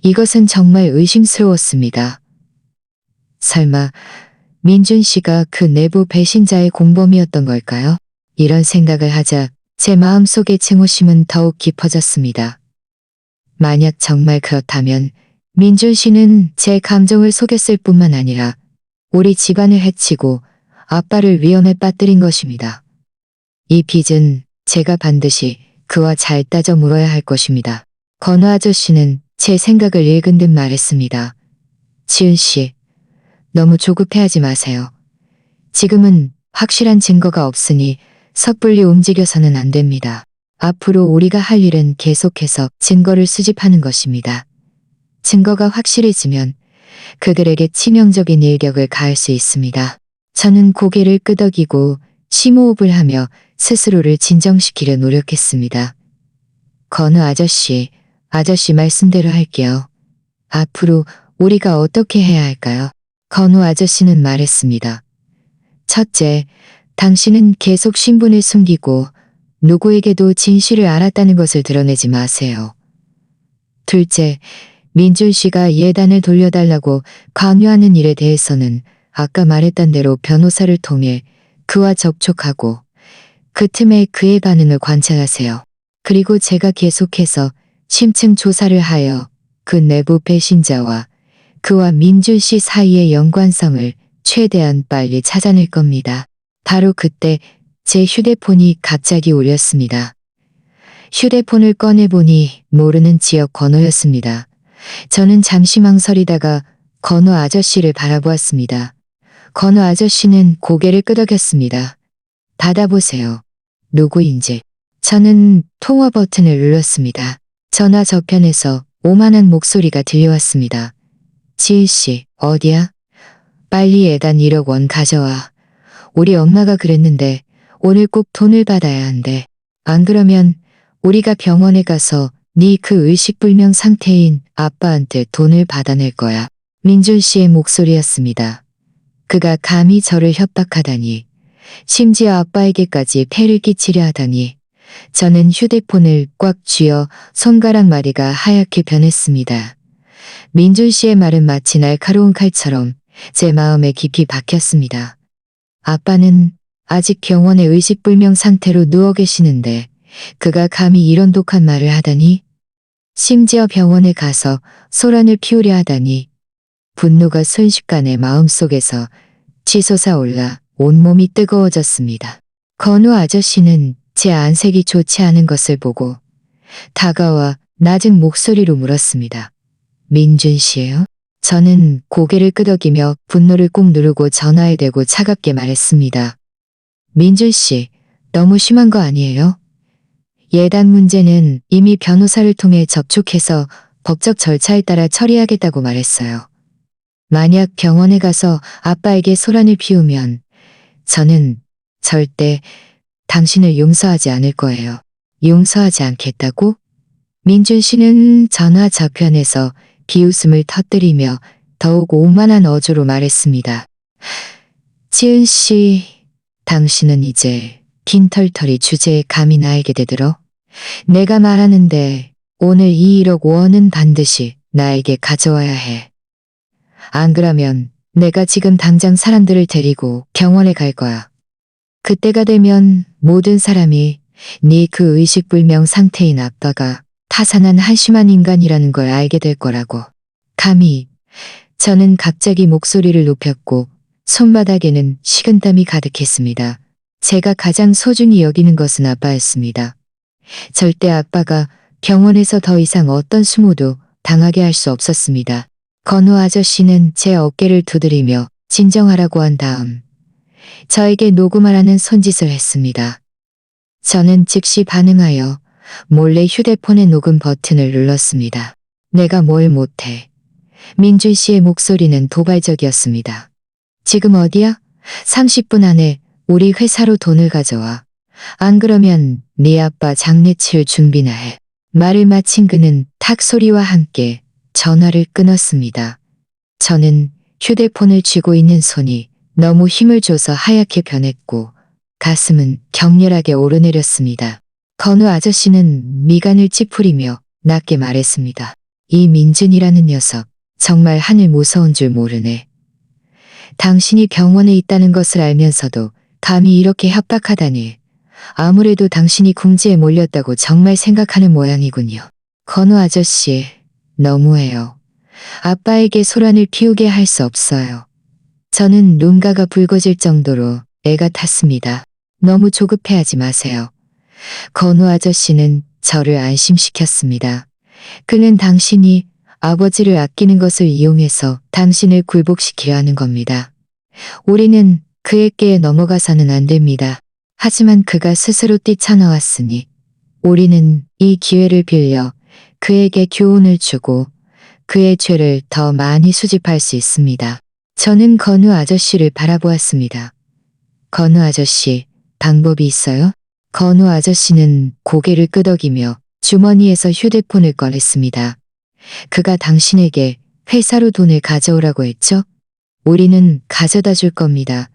이것은 정말 의심스러웠습니다. 설마 민준 씨가 그 내부 배신자의 공범이었던 걸까요? 이런 생각을 하자 제 마음속의 증오심은 더욱 깊어졌습니다. 만약 정말 그렇다면 민준 씨는 제 감정을 속였을 뿐만 아니라 우리 집안을 해치고 아빠를 위험에 빠뜨린 것입니다. 이 빚은 제가 반드시 그와 잘 따져 물어야 할 것입니다. 건우 아저씨는 제 생각을 읽은 듯 말했습니다. 지은 씨, 너무 조급해하지 마세요. 지금은 확실한 증거가 없으니 섣불리 움직여서는 안 됩니다. 앞으로 우리가 할 일은 계속해서 증거를 수집하는 것입니다. 증거가 확실해지면 그들에게 치명적인 일격을 가할 수 있습니다. 저는 고개를 끄덕이고 심호흡을 하며 스스로를 진정시키려 노력했습니다. 건우 아저씨 말씀대로 할게요. 앞으로 우리가 어떻게 해야 할까요? 건우 아저씨는 말했습니다. 첫째, 당신은 계속 신분을 숨기고 누구에게도 진실을 알았다는 것을 드러내지 마세요. 둘째, 민준 씨가 예단을 돌려달라고 강요하는 일에 대해서는 아까 말했던 대로 변호사를 통해 그와 접촉하고 그 틈에 그의 반응을 관찰하세요. 그리고 제가 계속해서 심층 조사를 하여 그 내부 배신자와 그와 민준 씨 사이의 연관성을 최대한 빨리 찾아낼 겁니다. 바로 그때 제 휴대폰이 갑자기 울렸습니다. 휴대폰을 꺼내보니 모르는 지역 번호였습니다. 저는 잠시 망설이다가 건우 아저씨를 바라보았습니다. 건우 아저씨는 고개를 끄덕였습니다. 받아보세요. 누구인지. 저는 통화 버튼을 눌렀습니다. 전화 저편에서 오만한 목소리가 들려왔습니다. 지은 씨, 어디야? 빨리 예단 1억 원 가져와. 우리 엄마가 그랬는데 오늘 꼭 돈을 받아야 한대. 안 그러면 우리가 병원에 가서 네 그 의식불명 상태인 아빠한테 돈을 받아낼 거야. 민준 씨의 목소리였습니다. 그가 감히 저를 협박하다니, 심지어 아빠에게까지 폐를 끼치려 하다니, 저는 휴대폰을 꽉 쥐어 손가락 마디가 하얗게 변했습니다. 민준 씨의 말은 마치 날카로운 칼처럼 제 마음에 깊이 박혔습니다. 아빠는 아직 병원에 의식불명 상태로 누워 계시는데 그가 감히 이런 독한 말을 하다니, 심지어 병원에 가서 소란을 피우려 하다니, 분노가 순식간에 마음속에서 치솟아 올라 온몸이 뜨거워졌습니다. 건우 아저씨는 제 안색이 좋지 않은 것을 보고 다가와 낮은 목소리로 물었습니다. 민준 씨예요? 저는 고개를 끄덕이며 분노를 꾹 누르고 전화에 대고 차갑게 말했습니다. 민준 씨, 너무 심한 거 아니에요? 예단 문제는 이미 변호사를 통해 접촉해서 법적 절차에 따라 처리하겠다고 말했어요. 만약 병원에 가서 아빠에게 소란을 피우면 저는 절대 당신을 용서하지 않을 거예요. 용서하지 않겠다고? 민준 씨는 전화 저편에서 비웃음을 터뜨리며 더욱 오만한 어조로 말했습니다. 지은 씨, 당신은 이제 빈털터리 주제에 감히 나에게 대들어? 내가 말하는데 오늘 이 1억 원은 반드시 나에게 가져와야 해. 안 그러면 내가 지금 당장 사람들을 데리고 병원에 갈 거야. 그때가 되면 모든 사람이 네 그 의식불명 상태인 아빠가 타산한 한심한 인간이라는 걸 알게 될 거라고. 감히. 저는 갑자기 목소리를 높였고 손바닥에는 식은땀이 가득했습니다. 제가 가장 소중히 여기는 것은 아빠였습니다. 절대 아빠가 병원에서 더 이상 어떤 수모도 당하게 할 수 없었습니다. 건우 아저씨는 제 어깨를 두드리며 진정하라고 한 다음 저에게 녹음하라는 손짓을 했습니다. 저는 즉시 반응하여 몰래 휴대폰의 녹음 버튼을 눌렀습니다. 내가 뭘 못해. 민준 씨의 목소리는 도발적이었습니다. 지금 어디야? 30분 안에 우리 회사로 돈을 가져와. 안 그러면 네 아빠 장례 치를 준비나 해. 말을 마친 그는 탁 소리와 함께 전화를 끊었습니다. 저는 휴대폰을 쥐고 있는 손이 너무 힘을 줘서 하얗게 변했고 가슴은 격렬하게 오르내렸습니다. 건우 아저씨는 미간을 찌푸리며 낮게 말했습니다. 이 민준이라는 녀석 정말 하늘 무서운 줄 모르네. 당신이 병원에 있다는 것을 알면서도 감히 이렇게 협박하다니. 아무래도 당신이 궁지에 몰렸다고 정말 생각하는 모양이군요. 건우 아저씨, 너무해요. 아빠에게 소란을 피우게 할 수 없어요. 저는 눈가가 붉어질 정도로 애가 탔습니다. 너무 조급해하지 마세요. 건우 아저씨는 저를 안심시켰습니다. 그는 당신이 아버지를 아끼는 것을 이용해서 당신을 굴복시키려 하는 겁니다. 우리는 그에게 넘어가서는 안 됩니다. 하지만 그가 스스로 뛰쳐나왔으니 우리는 이 기회를 빌려 그에게 교훈을 주고 그의 죄를 더 많이 수집할 수 있습니다. 저는 건우 아저씨를 바라보았습니다. 건우 아저씨, 방법이 있어요? 건우 아저씨는 고개를 끄덕이며 주머니에서 휴대폰을 꺼냈습니다. 그가 당신에게 회사로 돈을 가져오라고 했죠? 우리는 가져다 줄 겁니다.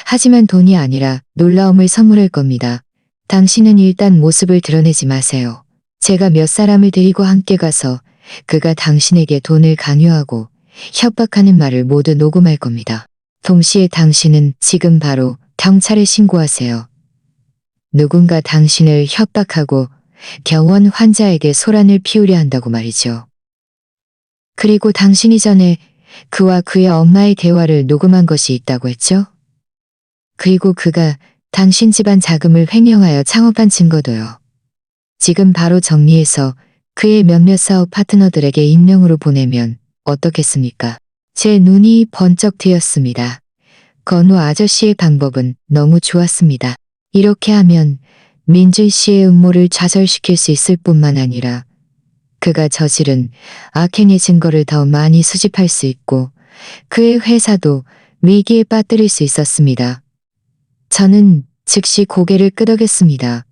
하지만 돈이 아니라 놀라움을 선물할 겁니다. 당신은 일단 모습을 드러내지 마세요. 제가 몇 사람을 데리고 함께 가서 그가 당신에게 돈을 강요하고 협박하는 말을 모두 녹음할 겁니다. 동시에 당신은 지금 바로 경찰에 신고하세요. 누군가 당신을 협박하고 병원 환자에게 소란을 피우려 한다고 말이죠. 그리고 당신이 전에 그와 그의 엄마의 대화를 녹음한 것이 있다고 했죠? 그리고 그가 당신 집안 자금을 횡령하여 창업한 증거도요. 지금 바로 정리해서 그의 몇몇 사업 파트너들에게 익명으로 보내면 어떻겠습니까? 제 눈이 번쩍 트였습니다. 건우 아저씨의 방법은 너무 좋았습니다. 이렇게 하면 민준 씨의 음모를 좌절시킬 수 있을 뿐만 아니라 그가 저지른 악행의 증거를 더 많이 수집할 수 있고 그의 회사도 위기에 빠뜨릴 수 있었습니다. 저는 즉시 고개를 끄덕였습니다.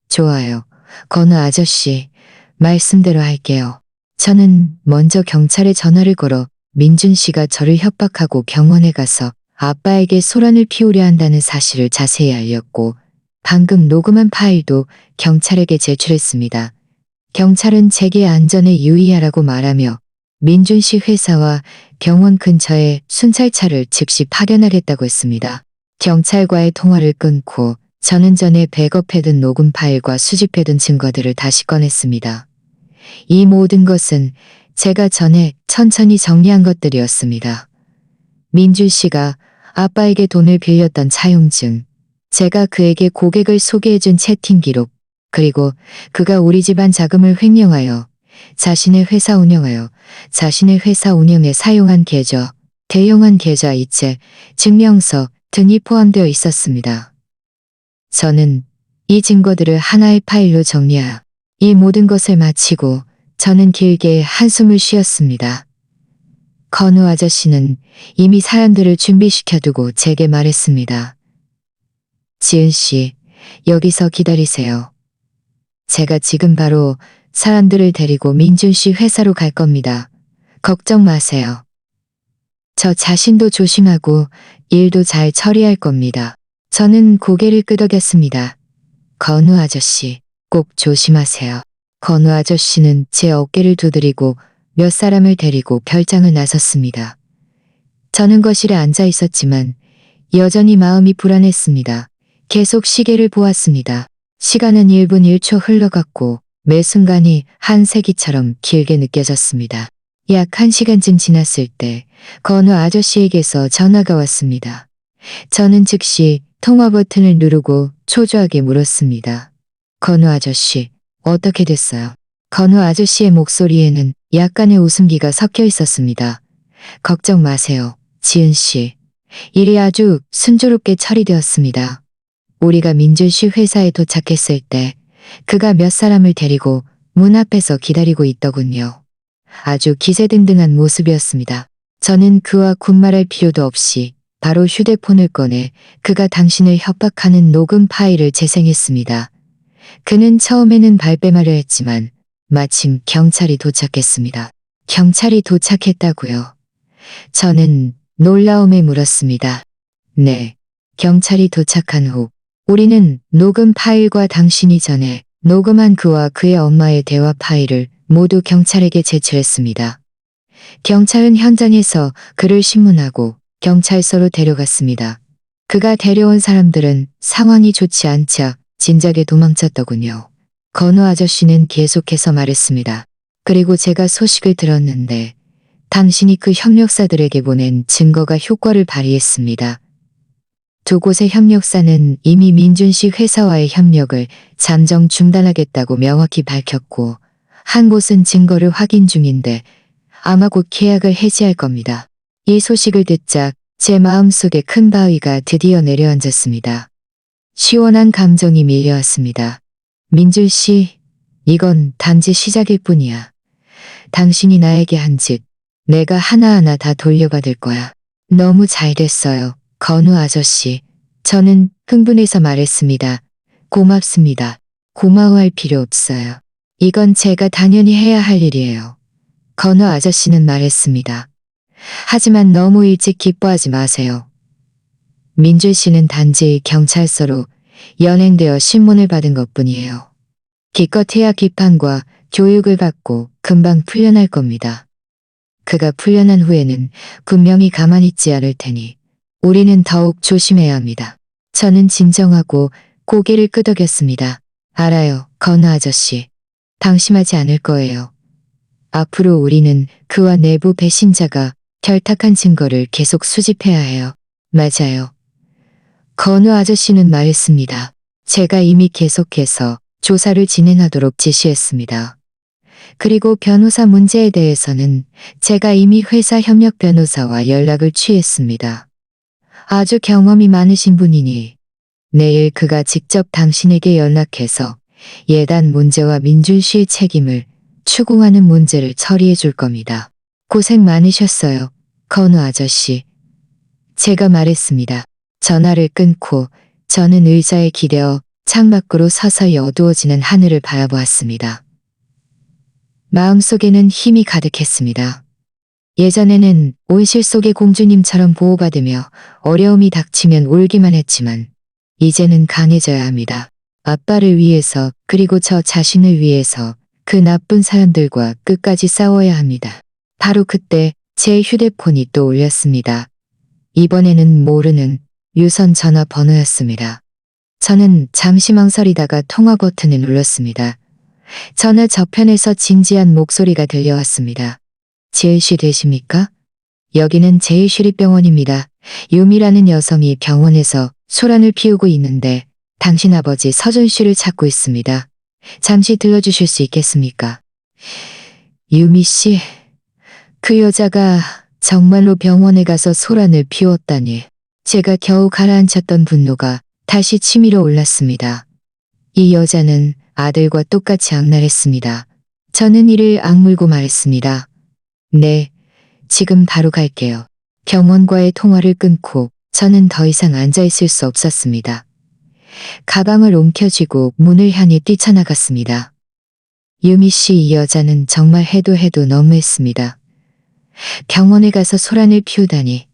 좋아요. 건우 아저씨, 말씀대로 할게요. 저는 먼저 경찰에 전화를 걸어 민준 씨가 저를 협박하고 병원에 가서 아빠에게 소란을 피우려 한다는 사실을 자세히 알렸고 방금 녹음한 파일도 경찰에게 제출했습니다. 경찰은 제게 안전에 유의하라고 말하며 민준 씨 회사와 병원 근처에 순찰차를 즉시 파견하겠다고 했습니다. 경찰과의 통화를 끊고 저는 전에 백업해둔 녹음 파일과 수집해둔 증거들을 다시 꺼냈습니다. 이 모든 것은 제가 전에 천천히 정리한 것들이었습니다. 민준 씨가 아빠에게 돈을 빌렸던 차용증, 제가 그에게 고객을 소개해준 채팅 기록, 그리고 그가 우리 집안 자금을 횡령하여 자신의 회사 운영에 사용한 계좌, 대용한 계좌 이체, 증명서 등이 포함되어 있었습니다. 저는 이 증거들을 하나의 파일로 정리하여 이 모든 것을 마치고 저는 길게 한숨을 쉬었습니다. 건우 아저씨는 이미 사람들을 준비시켜두고 제게 말했습니다. 지은 씨, 여기서 기다리세요. 제가 지금 바로 사람들을 데리고 민준 씨 회사로 갈 겁니다. 걱정 마세요. 저 자신도 조심하고 일도 잘 처리할 겁니다. 저는 고개를 끄덕였습니다. 건우 아저씨, 꼭 조심하세요. 건우 아저씨는 제 어깨를 두드리고 몇 사람을 데리고 별장을 나섰습니다. 저는 거실에 앉아 있었지만 여전히 마음이 불안했습니다. 계속 시계를 보았습니다. 시간은 1분 1초 흘러갔고 매 순간이 한 세기처럼 길게 느껴졌습니다. 약 1시간쯤 지났을 때 건우 아저씨에게서 전화가 왔습니다. 저는 즉시 통화 버튼을 누르고 초조하게 물었습니다. 건우 아저씨, 어떻게 됐어요? 건우 아저씨의 목소리에는 약간의 웃음기가 섞여 있었습니다. 걱정 마세요, 지은 씨. 일이 아주 순조롭게 처리되었습니다. 우리가 민준 씨 회사에 도착했을 때 그가 몇 사람을 데리고 문 앞에서 기다리고 있더군요. 아주 기세등등한 모습이었습니다. 저는 그와 군말할 필요도 없이 바로 휴대폰을 꺼내 그가 당신을 협박하는 녹음 파일을 재생했습니다. 그는 처음에는 발뺌하려 했지만 마침 경찰이 도착했습니다. 경찰이 도착했다고요? 저는 놀라움에 물었습니다. 네, 경찰이 도착한 후 우리는 녹음 파일과 당신이 전에 녹음한 그와 그의 엄마의 대화 파일을 모두 경찰에게 제출했습니다. 경찰은 현장에서 그를 신문하고 경찰서로 데려갔습니다. 그가 데려온 사람들은 상황이 좋지 않자 진작에 도망쳤더군요. 건우 아저씨는 계속해서 말했습니다. 그리고 제가 소식을 들었는데 당신이 그 협력사들에게 보낸 증거가 효과를 발휘했습니다. 두 곳의 협력사는 이미 민준 씨 회사와의 협력을 잠정 중단하겠다고 명확히 밝혔고 한 곳은 증거를 확인 중인데 아마 곧 계약을 해지할 겁니다. 이 소식을 듣자 제 마음속에 큰 바위가 드디어 내려앉았습니다. 시원한 감정이 밀려왔습니다. 민준 씨, 이건 단지 시작일 뿐이야. 당신이 나에게 한 짓, 내가 하나하나 다 돌려받을 거야. 너무 잘 됐어요, 건우 아저씨. 저는 흥분해서 말했습니다. 고맙습니다. 고마워할 필요 없어요. 이건 제가 당연히 해야 할 일이에요. 건우 아저씨는 말했습니다. 하지만 너무 일찍 기뻐하지 마세요. 민준 씨는 단지 경찰서로 연행되어 신문을 받은 것뿐이에요. 기껏해야 비판과 교육을 받고 금방 풀려날 겁니다. 그가 풀려난 후에는 분명히 가만히 있지 않을 테니 우리는 더욱 조심해야 합니다. 저는 진정하고 고개를 끄덕였습니다. 알아요, 건우 아저씨. 방심하지 않을 거예요. 앞으로 우리는 그와 내부 배신자가 결탁한 증거를 계속 수집해야 해요. 맞아요. 건우 아저씨는 말했습니다. 제가 이미 계속해서 조사를 진행하도록 지시했습니다. 그리고 변호사 문제에 대해서는 제가 이미 회사 협력 변호사와 연락을 취했습니다. 아주 경험이 많으신 분이니 내일 그가 직접 당신에게 연락해서 예단 문제와 민준 씨의 책임을 추궁하는 문제를 처리해 줄 겁니다. 고생 많으셨어요, 건우 아저씨. 제가 말했습니다. 전화를 끊고 저는 의자에 기대어 창밖으로 서서히 어두워지는 하늘을 바라보았습니다. 마음속에는 힘이 가득했습니다. 예전에는 온실 속의 공주님처럼 보호받으며 어려움이 닥치면 울기만 했지만 이제는 강해져야 합니다. 아빠를 위해서 그리고 저 자신을 위해서 그 나쁜 사람들과 끝까지 싸워야 합니다. 바로 그때 제 휴대폰이 또 울렸습니다. 이번에는 모르는 유선 전화 번호였습니다. 저는 잠시 망설이다가 통화 버튼을 눌렀습니다. 전화 저편에서 진지한 목소리가 들려왔습니다. 지은 씨 되십니까? 여기는 제1시립병원입니다. 유미라는 여성이 병원에서 소란을 피우고 있는데 당신 아버지 서준 씨를 찾고 있습니다. 잠시 들러주실 수 있겠습니까? 유미 씨, 그 여자가 정말로 병원에 가서 소란을 피웠다니. 제가 겨우 가라앉혔던 분노가 다시 치밀어 올랐습니다. 이 여자는 아들과 똑같이 악랄했습니다. 저는 이를 악물고 말했습니다. 네, 지금 바로 갈게요. 경원과의 통화를 끊고 저는 더 이상 앉아있을 수 없었습니다. 가방을 옮겨쥐고 문을 향해 뛰쳐나갔습니다. 유미 씨, 이 여자는 정말 해도 너무했습니다. 병원에 가서 소란을 피우다니.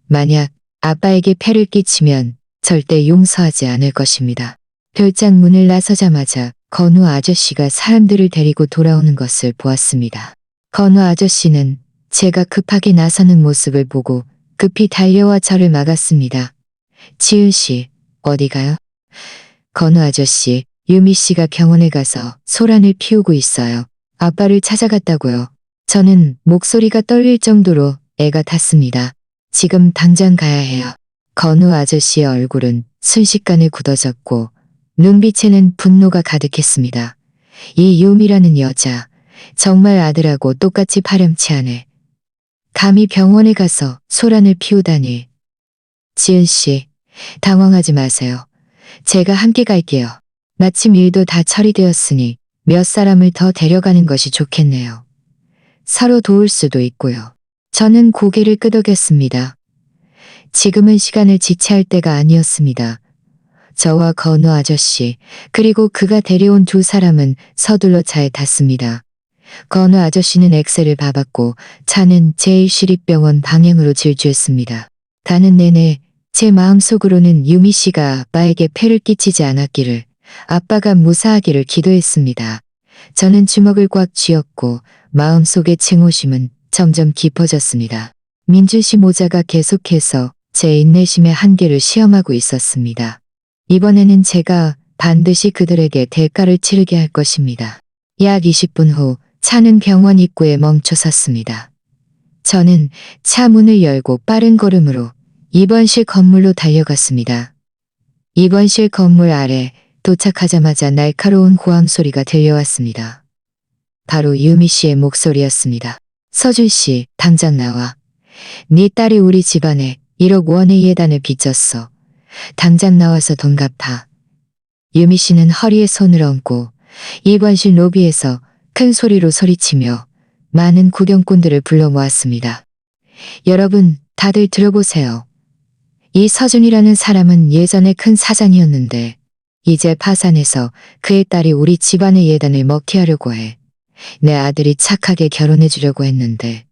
만약 아빠에게 폐를 끼치면 절대 용서하지 않을 것입니다. 별장 문을 나서자마자 건우 아저씨가 사람들을 데리고 돌아오는 것을 보았습니다. 건우 아저씨는 제가 급하게 나서는 모습을 보고 급히 달려와 저를 막았습니다. 지은 씨, 어디 가요? 건우 아저씨, 유미 씨가 병원에 가서 소란을 피우고 있어요. 아빠를 찾아갔다고요. 저는 목소리가 떨릴 정도로 애가 탔습니다. 지금 당장 가야 해요. 건우 아저씨의 얼굴은 순식간에 굳어졌고 눈빛에는 분노가 가득했습니다. 이 유미라는 여자, 정말 아들하고 똑같이 파렴치하네. 감히 병원에 가서 소란을 피우다니. 지은 씨, 당황하지 마세요. 제가 함께 갈게요. 마침 일도 다 처리되었으니 몇 사람을 더 데려가는 것이 좋겠네요. 서로 도울 수도 있고요. 저는 고개를 끄덕였습니다. 지금은 시간을 지체할 때가 아니었습니다. 저와 건우 아저씨, 그리고 그가 데려온 두 사람은 서둘러 차에 탔습니다. 건우 아저씨는 엑셀을 밟았고 차는 제1시립병원 방향으로 질주했습니다. 가는 내내 제 마음속으로는 유미 씨가 아빠에게 폐를 끼치지 않았기를, 아빠가 무사하기를 기도했습니다. 저는 주먹을 꽉 쥐었고 마음속의 증오심은 점점 깊어졌습니다. 민준 씨 모자가 계속해서 제 인내심의 한계를 시험하고 있었습니다. 이번에는 제가 반드시 그들에게 대가를 치르게 할 것입니다. 약 20분 후 차는 병원 입구에 멈춰 섰습니다. 저는 차 문을 열고 빠른 걸음으로 입원실 건물로 달려갔습니다. 입원실 건물 아래 도착하자마자 날카로운 고함 소리가 들려왔습니다. 바로 유미 씨의 목소리였습니다. 서준 씨, 당장 나와. 네 딸이 우리 집안에 1억 원의 예단을 빚졌어. 당장 나와서 돈 갚아. 유미 씨는 허리에 손을 얹고 입원실 로비에서 큰 소리로 소리치며 많은 구경꾼들을 불러 모았습니다. 여러분, 다들 들어보세요. 이 서준이라는 사람은 예전에 큰 사장이었는데 이제 파산해서 그의 딸이 우리 집안의 예단을 먹게 하려고 해. 내 아들이 착하게 결혼해 주려고 했는데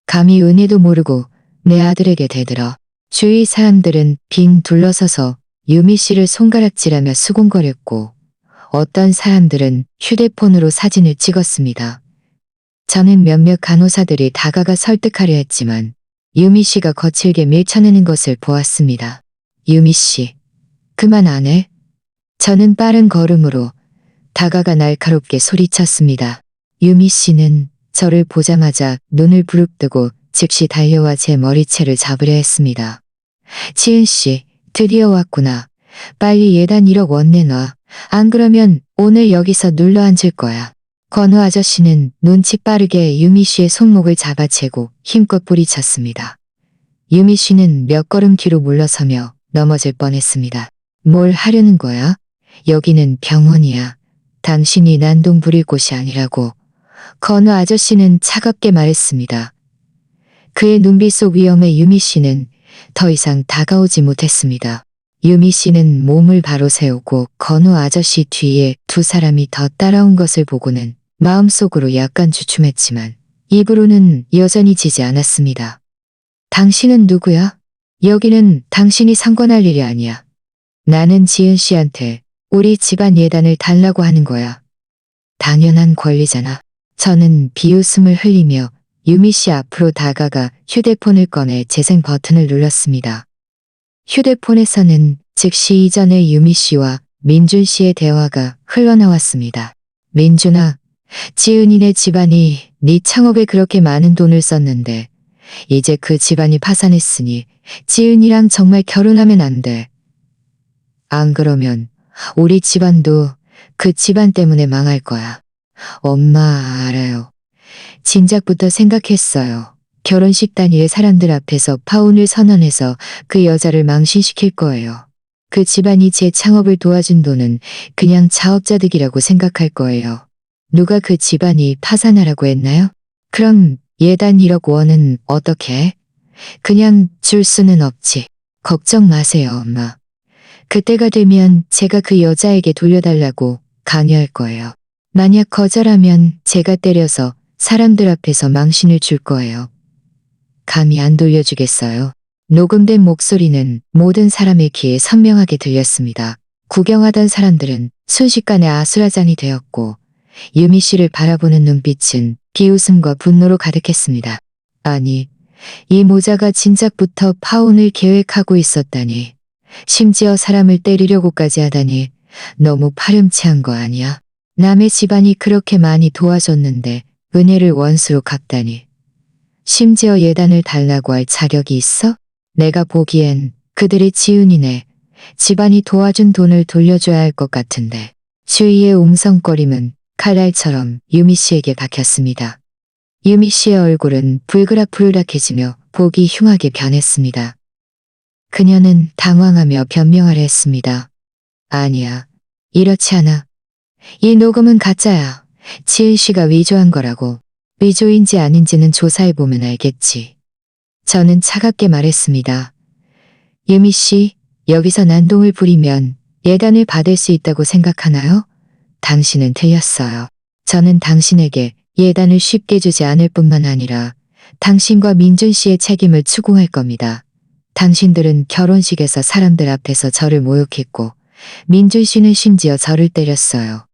감히 은혜도 모르고 내 아들에게 대들어. 주위 사람들은 빙 둘러서서 유미 씨를 손가락질하며 수군거렸고 어떤 사람들은 휴대폰으로 사진을 찍었습니다. 저는 몇몇 간호사들이 다가가 설득하려 했지만 유미 씨가 거칠게 밀쳐내는 것을 보았습니다. 유미 씨, 그만 안 해? 저는 빠른 걸음으로 다가가 날카롭게 소리쳤습니다. 유미 씨는 저를 보자마자 눈을 부릅뜨고 즉시 달려와 제 머리채를 잡으려 했습니다. 지은 씨, 드디어 왔구나. 빨리 예단 1억 원 내놔. 안 그러면 오늘 여기서 눌러 앉을 거야. 건우 아저씨는 눈치 빠르게 유미 씨의 손목을 잡아채고 힘껏 뿌리쳤습니다. 유미 씨는 몇 걸음 뒤로 물러서며 넘어질 뻔했습니다. 뭘 하려는 거야? 여기는 병원이야. 당신이 난동 부릴 곳이 아니라고. 건우 아저씨는 차갑게 말했습니다. 그의 눈빛 속 위험에 유미 씨는 더 이상 다가오지 못했습니다. 유미 씨는 몸을 바로 세우고 건우 아저씨 뒤에 두 사람이 더 따라온 것을 보고는 마음속으로 약간 주춤했지만 입으로는 여전히 지지 않았습니다. 당신은 누구야? 여기는 당신이 상관할 일이 아니야. 나는 지은 씨한테 우리 집안 예단을 달라고 하는 거야. 당연한 권리잖아. 저는 비웃음을 흘리며 유미 씨 앞으로 다가가 휴대폰을 꺼내 재생 버튼을 눌렀습니다. 휴대폰에서는 즉시 이전에 유미 씨와 민준 씨의 대화가 흘러나왔습니다. 민준아, 지은이네 집안이 네 창업에 그렇게 많은 돈을 썼는데 이제 그 집안이 파산했으니 지은이랑 정말 결혼하면 안 돼. 안 그러면 우리 집안도 그 집안 때문에 망할 거야. 엄마 알아요. 진작부터 생각했어요. 결혼식 당일에 사람들 앞에서 파혼을 선언해서 그 여자를 망신시킬 거예요. 그 집안이 제 창업을 도와준 돈은 그냥 자업자득이라고 생각할 거예요. 누가 그 집안이 파산하라고 했나요? 그럼 예단 1억 원은 어떻게? 그냥 줄 수는 없지. 걱정 마세요, 엄마. 그때가 되면 제가 그 여자에게 돌려달라고 강요할 거예요. 만약 거절하면 제가 때려서 사람들 앞에서 망신을 줄 거예요. 감히 안 돌려주겠어요. 녹음된 목소리는 모든 사람의 귀에 선명하게 들렸습니다. 구경하던 사람들은 순식간에 아수라장이 되었고 유미 씨를 바라보는 눈빛은 비웃음과 분노로 가득했습니다. 아니, 이 모자가 진작부터 파혼을 계획하고 있었다니. 심지어 사람을 때리려고까지 하다니 너무 파렴치한 거 아니야? 남의 집안이 그렇게 많이 도와줬는데 은혜를 원수로 갚다니. 심지어 예단을 달라고 할 자격이 있어? 내가 보기엔 그들의 지은이네. 집안이 도와준 돈을 돌려줘야 할 것 같은데. 주위의 웅성거림은 칼날처럼 유미 씨에게 박혔습니다. 유미 씨의 얼굴은 불그락불락해지며 보기 흉하게 변했습니다. 그녀는 당황하며 변명하려 했습니다. 아니야, 이렇지 않아. 이 녹음은 가짜야. 지은 씨가 위조한 거라고. 위조인지 아닌지는 조사해보면 알겠지. 저는 차갑게 말했습니다. 유미 씨, 여기서 난동을 부리면 예단을 받을 수 있다고 생각하나요? 당신은 틀렸어요. 저는 당신에게 예단을 쉽게 주지 않을 뿐만 아니라 당신과 민준 씨의 책임을 추궁할 겁니다. 당신들은 결혼식에서 사람들 앞에서 저를 모욕했고 민준 씨는 심지어 저를 때렸어요.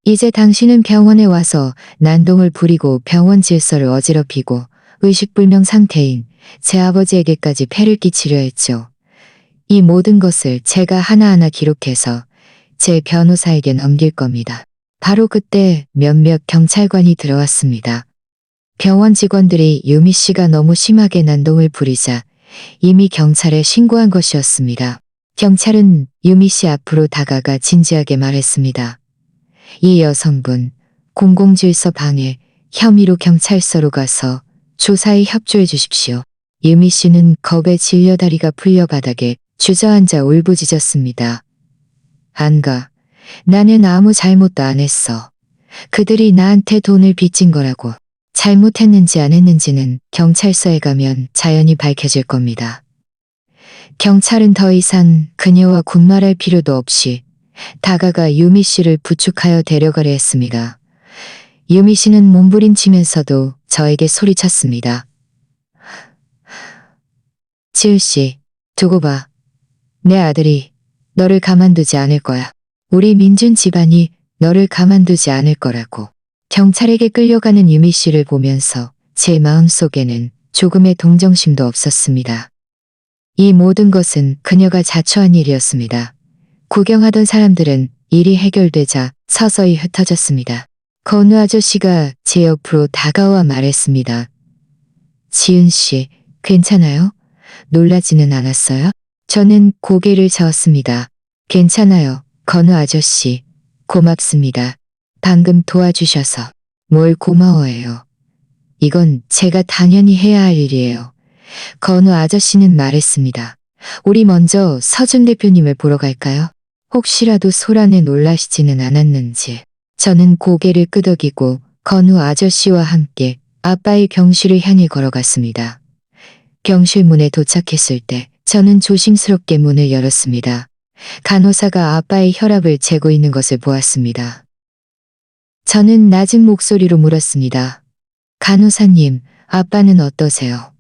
이제 당신은 병원에 와서 난동을 부리고 병원 질서를 어지럽히고 의식불명 상태인 제 아버지에게까지 폐를 끼치려 했죠. 이 모든 것을 제가 하나하나 기록해서 제 변호사에게 넘길 겁니다. 바로 그때 몇몇 경찰관이 들어왔습니다. 병원 직원들이 유미 씨가 너무 심하게 난동을 부리자 이미 경찰에 신고한 것이었습니다. 경찰은 유미 씨 앞으로 다가가 진지하게 말했습니다. 이 여성분, 공공질서 방해 혐의로 경찰서로 가서 조사에 협조해 주십시오. 유미 씨는 겁에 질려 다리가 풀려 바닥에 주저앉아 울부짖었습니다. 안 가. 나는 아무 잘못도 안 했어. 그들이 나한테 돈을 빚진 거라고. 잘못했는지 안 했는지는 경찰서에 가면 자연히 밝혀질 겁니다. 경찰은 더 이상 그녀와 군말할 필요도 없이 다가가 유미 씨를 부축하여 데려가려 했습니다. 유미 씨는 몸부림치면서도 저에게 소리쳤습니다. 지은 씨, 두고 봐. 내 아들이 너를 가만두지 않을 거야. 우리 민준 집안이 너를 가만두지 않을 거라고. 경찰에게 끌려가는 유미 씨를 보면서 제 마음속에는 조금의 동정심도 없었습니다. 이 모든 것은 그녀가 자초한 일이었습니다. 구경하던 사람들은 일이 해결되자 서서히 흩어졌습니다. 건우 아저씨가 제 옆으로 다가와 말했습니다. 지은 씨, 괜찮아요? 놀라지는 않았어요? 저는 고개를 저었습니다. 괜찮아요, 건우 아저씨. 고맙습니다. 방금 도와주셔서. 뭘 고마워해요. 이건 제가 당연히 해야 할 일이에요. 건우 아저씨는 말했습니다. 우리 먼저 서준 대표님을 보러 갈까요? 혹시라도 소란에 놀라시지는 않았는지. 저는 고개를 끄덕이고 건우 아저씨와 함께 아빠의 경실을 향해 걸어갔습니다. 경실 문에 도착했을 때 저는 조심스럽게 문을 열었습니다. 간호사가 아빠의 혈압을 재고 있는 것을 보았습니다. 저는 낮은 목소리로 물었습니다. 간호사님, 아빠는 어떠세요?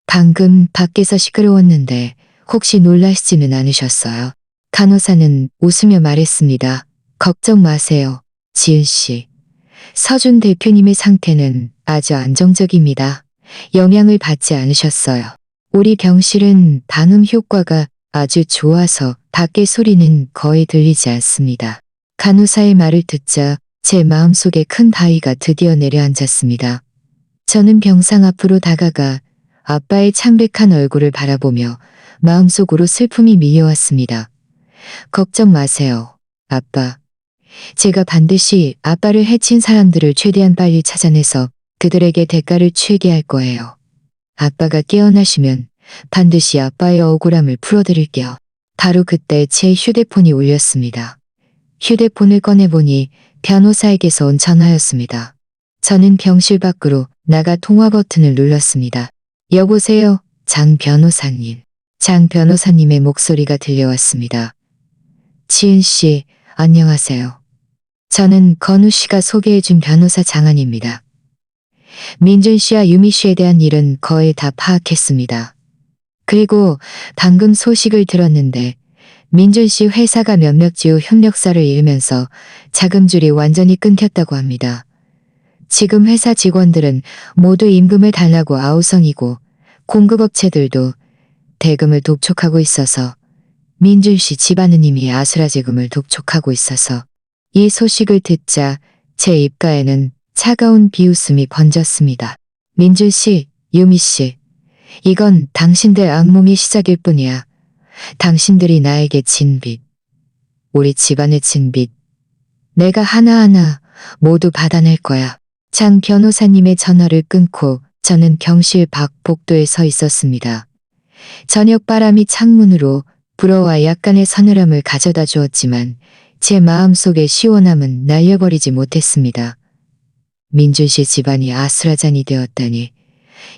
방금 밖에서 시끄러웠는데 혹시 놀라시지는 않으셨어요? 간호사는 웃으며 말했습니다. 걱정 마세요, 지은 씨. 서준 대표님의 상태는 아주 안정적입니다. 영향을 받지 않으셨어요. 우리 병실은 방음 효과가 아주 좋아서 밖의 소리는 거의 들리지 않습니다. 간호사의 말을 듣자 제 마음속에 큰 바위가 드디어 내려앉았습니다. 저는 병상 앞으로 다가가 아빠의 창백한 얼굴을 바라보며 마음속으로 슬픔이 밀려왔습니다. 걱정 마세요, 아빠. 제가 반드시 아빠를 해친 사람들을 최대한 빨리 찾아내서 그들에게 대가를 치르게 할 거예요. 아빠가 깨어나시면 반드시 아빠의 억울함을 풀어드릴게요. 바로 그때 제 휴대폰이 울렸습니다. 휴대폰을 꺼내보니 변호사에게서 온 전화였습니다. 저는 병실 밖으로 나가 통화 버튼을 눌렀습니다. 여보세요, 장 변호사님. 장 변호사님의 목소리가 들려왔습니다. 지은 씨, 안녕하세요. 저는 건우 씨가 소개해준 변호사 장안입니다. 민준 씨와 유미 씨에 대한 일은 거의 다 파악했습니다. 그리고 방금 소식을 들었는데 민준 씨 회사가 몇몇 주 협력사를 잃으면서 자금줄이 완전히 끊겼다고 합니다. 지금 회사 직원들은 모두 임금을 달라고 아우성이고 공급업체들도 대금을 독촉하고 있어서 민준 씨 집안은 이미 아수라제금을 독촉하고 있어서 이 소식을 듣자 제 입가에는 차가운 비웃음이 번졌습니다. 민준 씨, 유미 씨, 이건 당신들 악몽의 시작일 뿐이야. 당신들이 나에게 진 빚, 우리 집안에 진 빚, 내가 하나하나 모두 받아낼 거야. 장 변호사님의 전화를 끊고 저는 병실 밖 복도에 서 있었습니다. 저녁 바람이 창문으로 불어와 약간의 서늘함을 가져다 주었지만 제 마음속의 시원함은 날려버리지 못했습니다. 민준 씨 집안이 아수라장이 되었다니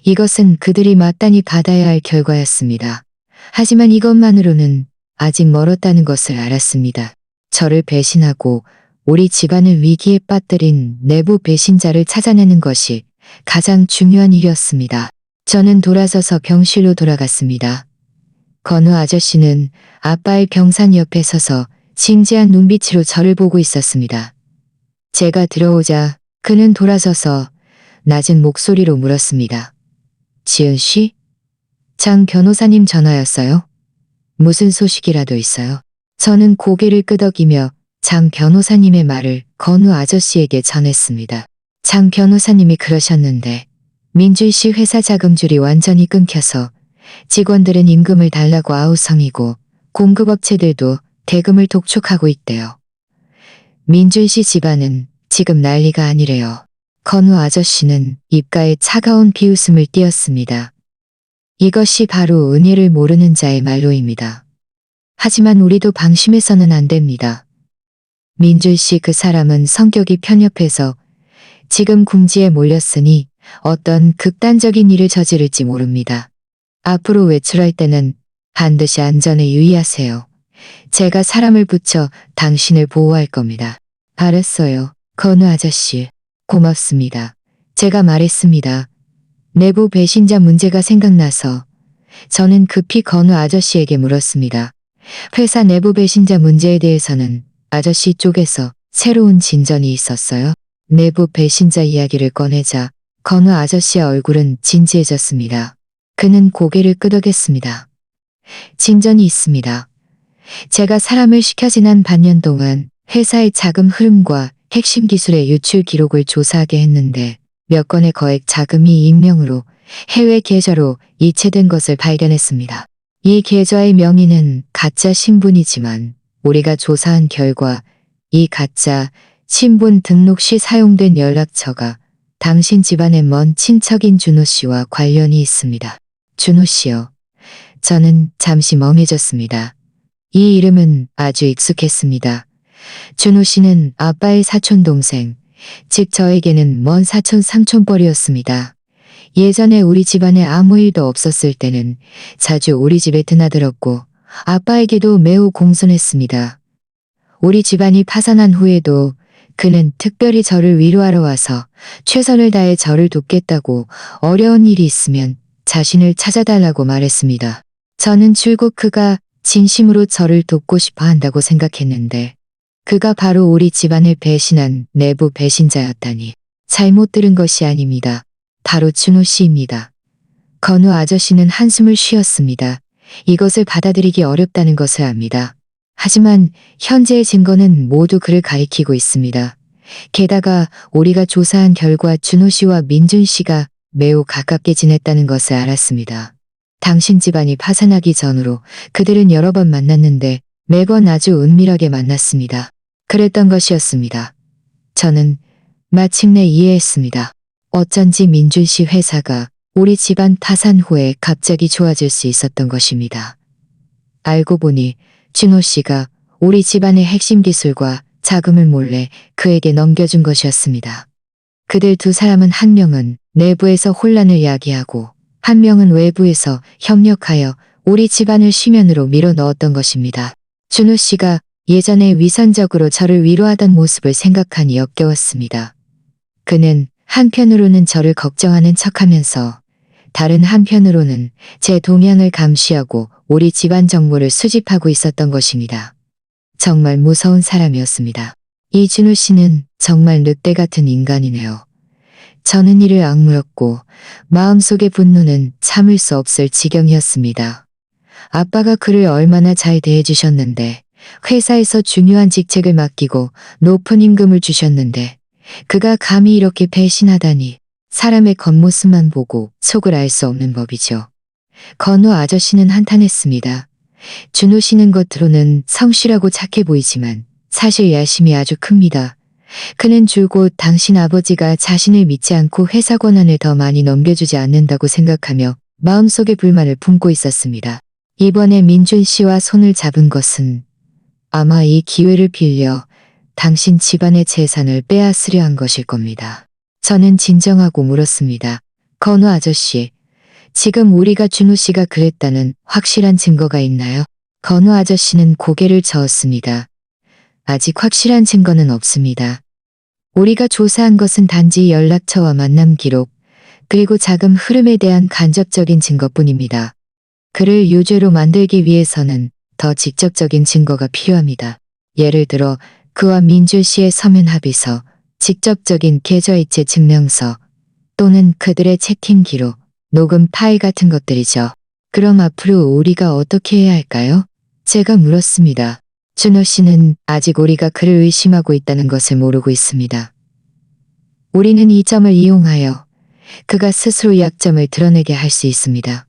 이것은 그들이 마땅히 받아야 할 결과였습니다. 하지만 이것만으로는 아직 멀었다는 것을 알았습니다. 저를 배신하고 우리 집안을 위기에 빠뜨린 내부 배신자를 찾아내는 것이 가장 중요한 일이었습니다. 저는 돌아서서 병실로 돌아갔습니다. 건우 아저씨는 아빠의 병상 옆에 서서 진지한 눈빛으로 저를 보고 있었습니다. 제가 들어오자 그는 돌아서서 낮은 목소리로 물었습니다. 지은 씨? 장 변호사님 전화였어요? 무슨 소식이라도 있어요? 저는 고개를 끄덕이며 장 변호사님의 말을 건우 아저씨에게 전했습니다. 장 변호사님이 그러셨는데 민준 씨 회사 자금줄이 완전히 끊겨서 직원들은 임금을 달라고 아우성이고 공급업체들도 대금을 독촉하고 있대요. 민준 씨 집안은 지금 난리가 아니래요. 건우 아저씨는 입가에 차가운 비웃음을 띄었습니다. 이것이 바로 은혜를 모르는 자의 말로입니다. 하지만 우리도 방심해서는 안 됩니다. 민준 씨 그 사람은 성격이 편협해서 지금 궁지에 몰렸으니 어떤 극단적인 일을 저지를지 모릅니다. 앞으로 외출할 때는 반드시 안전에 유의하세요. 제가 사람을 붙여 당신을 보호할 겁니다. 알았어요, 건우 아저씨. 고맙습니다. 제가 말했습니다. 내부 배신자 문제가 생각나서 저는 급히 건우 아저씨에게 물었습니다. 회사 내부 배신자 문제에 대해서는 아저씨 쪽에서 새로운 진전이 있었어요? 내부 배신자 이야기를 꺼내자 건우 아저씨의 얼굴은 진지해졌습니다. 그는 고개를 끄덕였습니다. 진전이 있습니다. 제가 사람을 시켜 지난 반년 동안 회사의 자금 흐름과 핵심 기술의 유출 기록을 조사하게 했는데 몇 건의 거액 자금이 익명으로 해외 계좌로 이체된 것을 발견했습니다. 이 계좌의 명의는 가짜 신분이지만 우리가 조사한 결과 이 가짜 신분 등록 시 사용된 연락처가 당신 집안의 먼 친척인 준호 씨와 관련이 있습니다. 준호 씨요. 저는 잠시 멍해졌습니다. 이 이름은 아주 익숙했습니다. 준호 씨는 아빠의 사촌 동생, 즉 저에게는 먼 사촌 삼촌뻘이었습니다. 예전에 우리 집안에 아무 일도 없었을 때는 자주 우리 집에 드나들었고 아빠에게도 매우 공손했습니다. 우리 집안이 파산한 후에도 그는 특별히 저를 위로하러 와서 최선을 다해 저를 돕겠다고 어려운 일이 있으면 자신을 찾아달라고 말했습니다. 저는 줄곧 그가 진심으로 저를 돕고 싶어 한다고 생각했는데 그가 바로 우리 집안을 배신한 내부 배신자였다니. 잘못 들은 것이 아닙니다. 바로 준호 씨입니다. 건우 아저씨는 한숨을 쉬었습니다. 이것을 받아들이기 어렵다는 것을 압니다. 하지만 현재의 증거는 모두 그를 가리키고 있습니다. 게다가 우리가 조사한 결과 준호 씨와 민준 씨가 매우 가깝게 지냈다는 것을 알았습니다. 당신 집안이 파산하기 전으로 그들은 여러 번 만났는데 매번 아주 은밀하게 만났습니다. 그랬던 것이었습니다. 저는 마침내 이해했습니다. 어쩐지 민준 씨 회사가 우리 집안 파산 후에 갑자기 좋아질 수 있었던 것입니다. 알고 보니 준호 씨가 우리 집안의 핵심 기술과 자금을 몰래 그에게 넘겨준 것이었습니다. 그들 두 사람은 한 명은 내부에서 혼란을 야기하고 한 명은 외부에서 협력하여 우리 집안을 심연으로 밀어 넣었던 것입니다. 준호 씨가 예전에 위선적으로 저를 위로하던 모습을 생각하니 역겨웠습니다. 그는 한편으로는 저를 걱정하는 척하면서 다른 한편으로는 제 동향을 감시하고 우리 집안 정보를 수집하고 있었던 것입니다. 정말 무서운 사람이었습니다. 이 준호 씨는 정말 늑대 같은 인간이네요. 저는 이를 악물었고 마음속의 분노는 참을 수 없을 지경이었습니다. 아빠가 그를 얼마나 잘 대해주셨는데, 회사에서 중요한 직책을 맡기고 높은 임금을 주셨는데 그가 감히 이렇게 배신하다니. 사람의 겉모습만 보고 속을 알 수 없는 법이죠. 건우 아저씨는 한탄했습니다. 준호 씨는 겉으로는 성실하고 착해 보이지만 사실 야심이 아주 큽니다. 그는 줄곧 당신 아버지가 자신을 믿지 않고 회사 권한을 더 많이 넘겨주지 않는다고 생각하며 마음속에 불만을 품고 있었습니다. 이번에 민준 씨와 손을 잡은 것은 아마 이 기회를 빌려 당신 집안의 재산을 빼앗으려 한 것일 겁니다. 저는 진정하고 물었습니다. 건우 아저씨, 지금 우리가 준호 씨가 그랬다는 확실한 증거가 있나요? 건우 아저씨는 고개를 저었습니다. 아직 확실한 증거는 없습니다. 우리가 조사한 것은 단지 연락처와 만남 기록, 그리고 자금 흐름에 대한 간접적인 증거뿐입니다. 그를 유죄로 만들기 위해서는 더 직접적인 증거가 필요합니다. 예를 들어 그와 민준 씨의 서면 합의서, 직접적인 계좌이체 증명서, 또는 그들의 채팅 기록, 녹음 파일 같은 것들이죠. 그럼 앞으로 우리가 어떻게 해야 할까요? 제가 물었습니다. 준호 씨는 아직 우리가 그를 의심하고 있다는 것을 모르고 있습니다. 우리는 이 점을 이용하여 그가 스스로 약점을 드러내게 할 수 있습니다.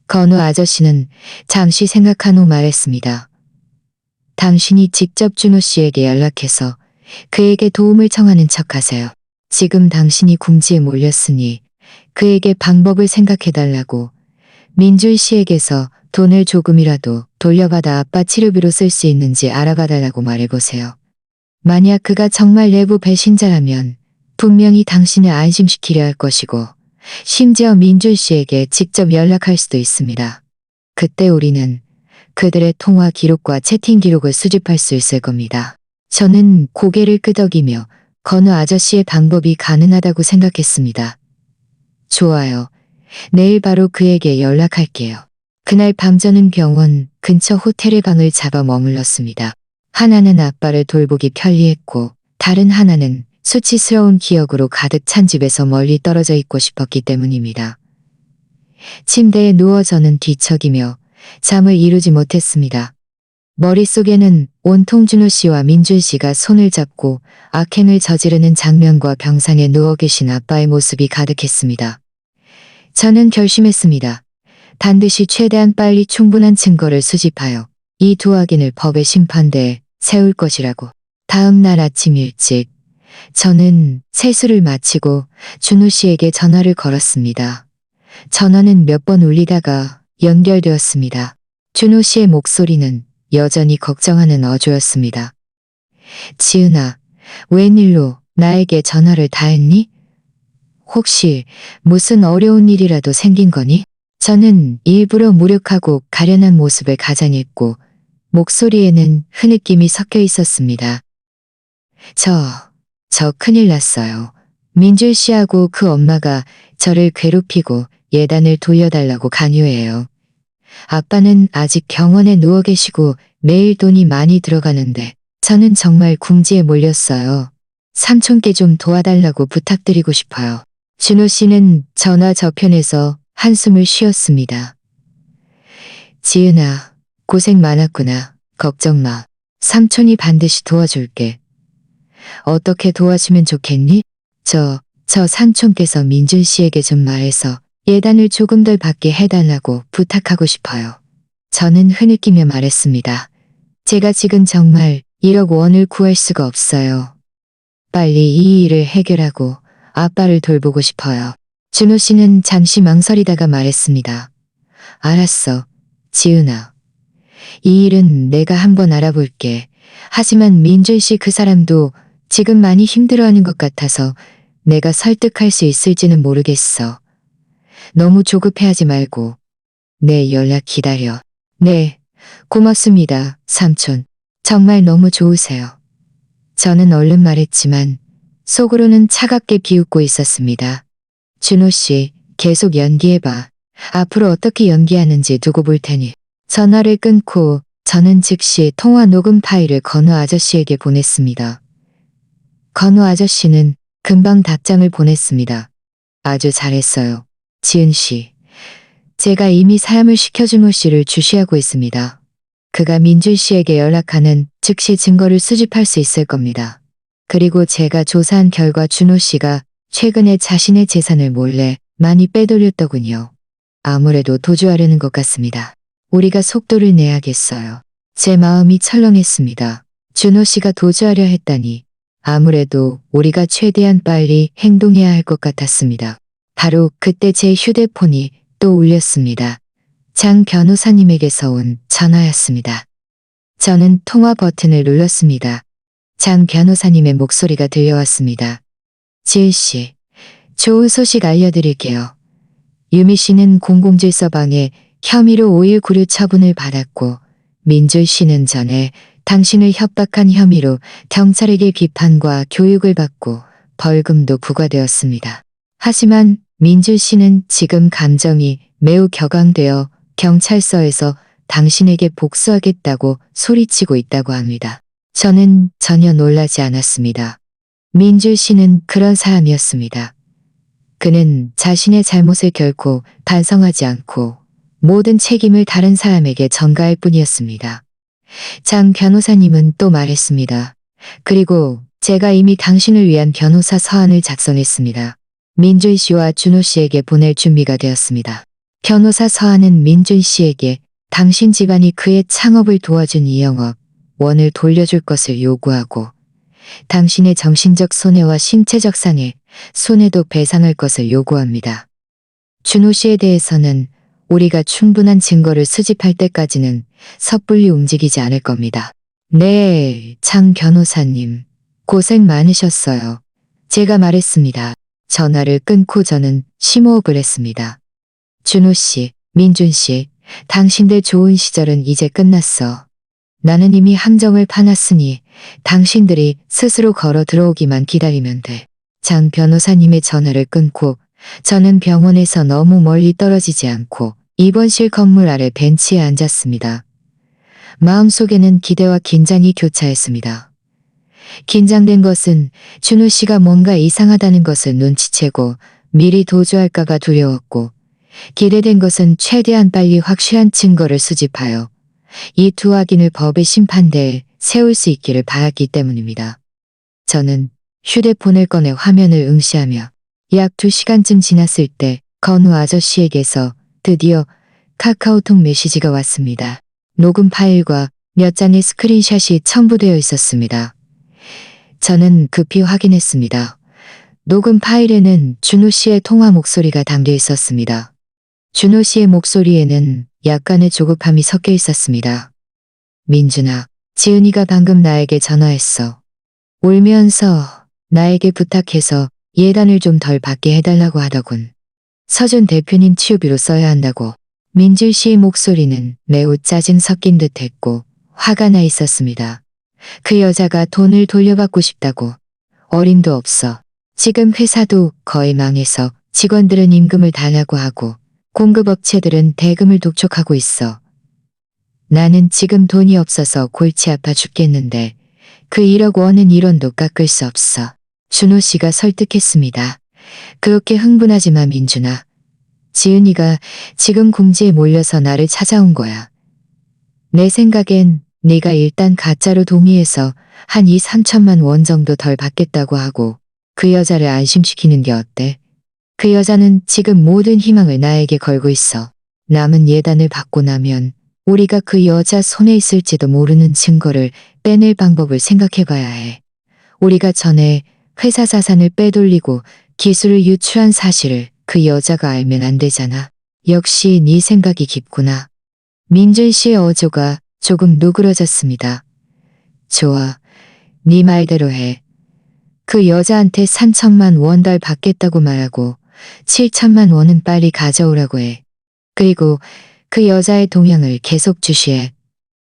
건우 아저씨는 잠시 생각한 후 말했습니다. 당신이 직접 준호 씨에게 연락해서 그에게 도움을 청하는 척하세요. 지금 당신이 궁지에 몰렸으니 그에게 방법을 생각해달라고, 민준 씨에게서 돈을 조금이라도 돌려받아 아빠 치료비로 쓸 수 있는지 알아봐달라고 말해보세요. 만약 그가 정말 내부 배신자라면 분명히 당신을 안심시키려 할 것이고, 심지어 민준 씨에게 직접 연락할 수도 있습니다. 그때 우리는 그들의 통화 기록과 채팅 기록을 수집할 수 있을 겁니다. 저는 고개를 끄덕이며 건우 아저씨의 방법이 가능하다고 생각했습니다. 좋아요. 내일 바로 그에게 연락할게요. 그날 밤 저는 병원 근처 호텔의 방을 잡아 머물렀습니다. 하나는 아빠를 돌보기 편리했고 다른 하나는 수치스러운 기억으로 가득 찬 집에서 멀리 떨어져 있고 싶었기 때문입니다. 침대에 누워 저는 뒤척이며 잠을 이루지 못했습니다. 머릿속에는 온통 준호 씨와 민준 씨가 손을 잡고 악행을 저지르는 장면과 병상에 누워 계신 아빠의 모습이 가득했습니다. 저는 결심했습니다. 반드시 최대한 빨리 충분한 증거를 수집하여 이 두 악인을 법의 심판대에 세울 것이라고. 다음 날 아침 일찍 저는 세수를 마치고 준호 씨에게 전화를 걸었습니다. 전화는 몇 번 울리다가 연결되었습니다. 준호 씨의 목소리는 여전히 걱정하는 어조였습니다. 지은아, 웬일로 나에게 전화를 다 했니? 혹시 무슨 어려운 일이라도 생긴 거니? 저는 일부러 무력하고 가련한 모습을 가장했고 목소리에는 흐느낌이 섞여 있었습니다. 저 큰일 났어요. 민준 씨하고 그 엄마가 저를 괴롭히고 예단을 돌려달라고 강요해요. 아빠는 아직 병원에 누워 계시고 매일 돈이 많이 들어가는데 저는 정말 궁지에 몰렸어요. 삼촌께 좀 도와달라고 부탁드리고 싶어요. 준호 씨는 전화 저편에서 한숨을 쉬었습니다. 지은아, 고생 많았구나. 걱정 마. 삼촌이 반드시 도와줄게. 어떻게 도와주면 좋겠니? 저 삼촌께서 민준 씨에게 좀 말해서 예단을 조금 덜 받게 해달라고 부탁하고 싶어요. 저는 흐느끼며 말했습니다. 제가 지금 정말 1억 원을 구할 수가 없어요. 빨리 이 일을 해결하고 아빠를 돌보고 싶어요. 준호 씨는 잠시 망설이다가 말했습니다. 알았어, 지은아. 이 일은 내가 한번 알아볼게. 하지만 민준 씨 그 사람도 지금 많이 힘들어하는 것 같아서 내가 설득할 수 있을지는 모르겠어. 너무 조급해하지 말고 내 연락 기다려. 네, 고맙습니다, 삼촌. 정말 너무 좋으세요. 저는 얼른 말했지만 속으로는 차갑게 비웃고 있었습니다. 준호 씨, 계속 연기해봐. 앞으로 어떻게 연기하는지 두고 볼 테니. 전화를 끊고 저는 즉시 통화 녹음 파일을 건우 아저씨에게 보냈습니다. 건우 아저씨는 금방 답장을 보냈습니다. 아주 잘했어요. 지은 씨. 제가 이미 사ям을 시켜 준호 씨를 주시하고 있습니다. 그가 민준 씨에게 연락하는 즉시 증거를 수집할 수 있을 겁니다. 그리고 제가 조사한 결과 준호 씨가 최근에 자신의 재산을 몰래 많이 빼돌렸더군요. 아무래도 도주하려는 것 같습니다. 우리가 속도를 내야겠어요. 제 마음이 철렁했습니다. 준호 씨가 도주하려 했다니 아무래도 우리가 최대한 빨리 행동해야 할 것 같았습니다. 바로 그때 제 휴대폰이 또 울렸습니다. 장 변호사님에게서 온 전화였습니다. 저는 통화 버튼을 눌렀습니다. 장 변호사님의 목소리가 들려왔습니다. 지은 씨, 좋은 소식 알려드릴게요. 유미 씨는 공공질서방해 혐의로 5일 구류 처분을 받았고 민준 씨는 전에 당신을 협박한 혐의로 경찰에게 비판과 교육을 받고 벌금도 부과되었습니다. 하지만 민준 씨는 지금 감정이 매우 격앙되어 경찰서에서 당신에게 복수하겠다고 소리치고 있다고 합니다. 저는 전혀 놀라지 않았습니다. 민준 씨는 그런 사람이었습니다. 그는 자신의 잘못을 결코 반성하지 않고 모든 책임을 다른 사람에게 전가할 뿐이었습니다. 장 변호사님은 또 말했습니다. 그리고 제가 이미 당신을 위한 변호사 서한을 작성했습니다. 민준 씨와 준호 씨에게 보낼 준비가 되었습니다. 변호사 서한은 민준 씨에게 당신 집안이 그의 창업을 도와준 이 영업 원을 돌려줄 것을 요구하고 당신의 정신적 손해와 신체적 상해, 손해도 배상할 것을 요구합니다. 준호 씨에 대해서는 우리가 충분한 증거를 수집할 때까지는 섣불리 움직이지 않을 겁니다. 네, 장 변호사님. 고생 많으셨어요. 제가 말했습니다. 전화를 끊고 저는 심호흡을 했습니다. 준호 씨, 민준 씨, 당신들 좋은 시절은 이제 끝났어. 나는 이미 함정을 파놨으니 당신들이 스스로 걸어 들어오기만 기다리면 돼. 장 변호사님의 전화를 끊고 저는 병원에서 너무 멀리 떨어지지 않고 입원실 건물 아래 벤치에 앉았습니다. 마음속에는 기대와 긴장이 교차했습니다. 긴장된 것은 준호 씨가 뭔가 이상하다는 것을 눈치채고 미리 도주할까가 두려웠고, 기대된 것은 최대한 빨리 확실한 증거를 수집하여 이 두 악인을 법의 심판대에 세울 수 있기를 바랐기 때문입니다. 저는 휴대폰을 꺼내 화면을 응시하며 약 2시간쯤 지났을 때 건우 아저씨에게서 드디어 카카오톡 메시지가 왔습니다. 녹음 파일과 몇 장의 스크린샷이 첨부되어 있었습니다. 저는 급히 확인했습니다. 녹음 파일에는 준호 씨의 통화 목소리가 담겨 있었습니다. 준호 씨의 목소리에는 약간의 조급함이 섞여 있었습니다. 민준아, 지은이가 방금 나에게 전화했어. 울면서 나에게 부탁해서 예단을 좀 덜 받게 해달라고 하더군. 서준 대표님 치우비로 써야 한다고. 민준 씨의 목소리는 매우 짜증 섞인 듯 했고 화가 나 있었습니다. 그 여자가 돈을 돌려받고 싶다고. 어림도 없어. 지금 회사도 거의 망해서 직원들은 임금을 달라고 하고 공급업체들은 대금을 독촉하고 있어. 나는 지금 돈이 없어서 골치 아파 죽겠는데 그 1억 원은 1원도 깎을 수 없어. 준호 씨가 설득했습니다. 그렇게 흥분하지 마, 민준아. 지은이가 지금 궁지에 몰려서 나를 찾아온 거야. 내 생각엔 네가 일단 가짜로 동의해서 한 2~3천만 원 정도 덜 받겠다고 하고 그 여자를 안심시키는 게 어때? 그 여자는 지금 모든 희망을 나에게 걸고 있어. 남은 예단을 받고 나면 우리가 그 여자 손에 있을지도 모르는 증거를 빼낼 방법을 생각해봐야 해. 우리가 전에 회사 자산을 빼돌리고 기술을 유출한 사실을 그 여자가 알면 안 되잖아. 역시 네 생각이 깊구나. 민준 씨의 어조가 조금 누그러졌습니다. 좋아. 네 말대로 해. 그 여자한테 3천만 원 덜 받겠다고 말하고 7천만 원은 빨리 가져오라고 해. 그리고 그 여자의 동향을 계속 주시해.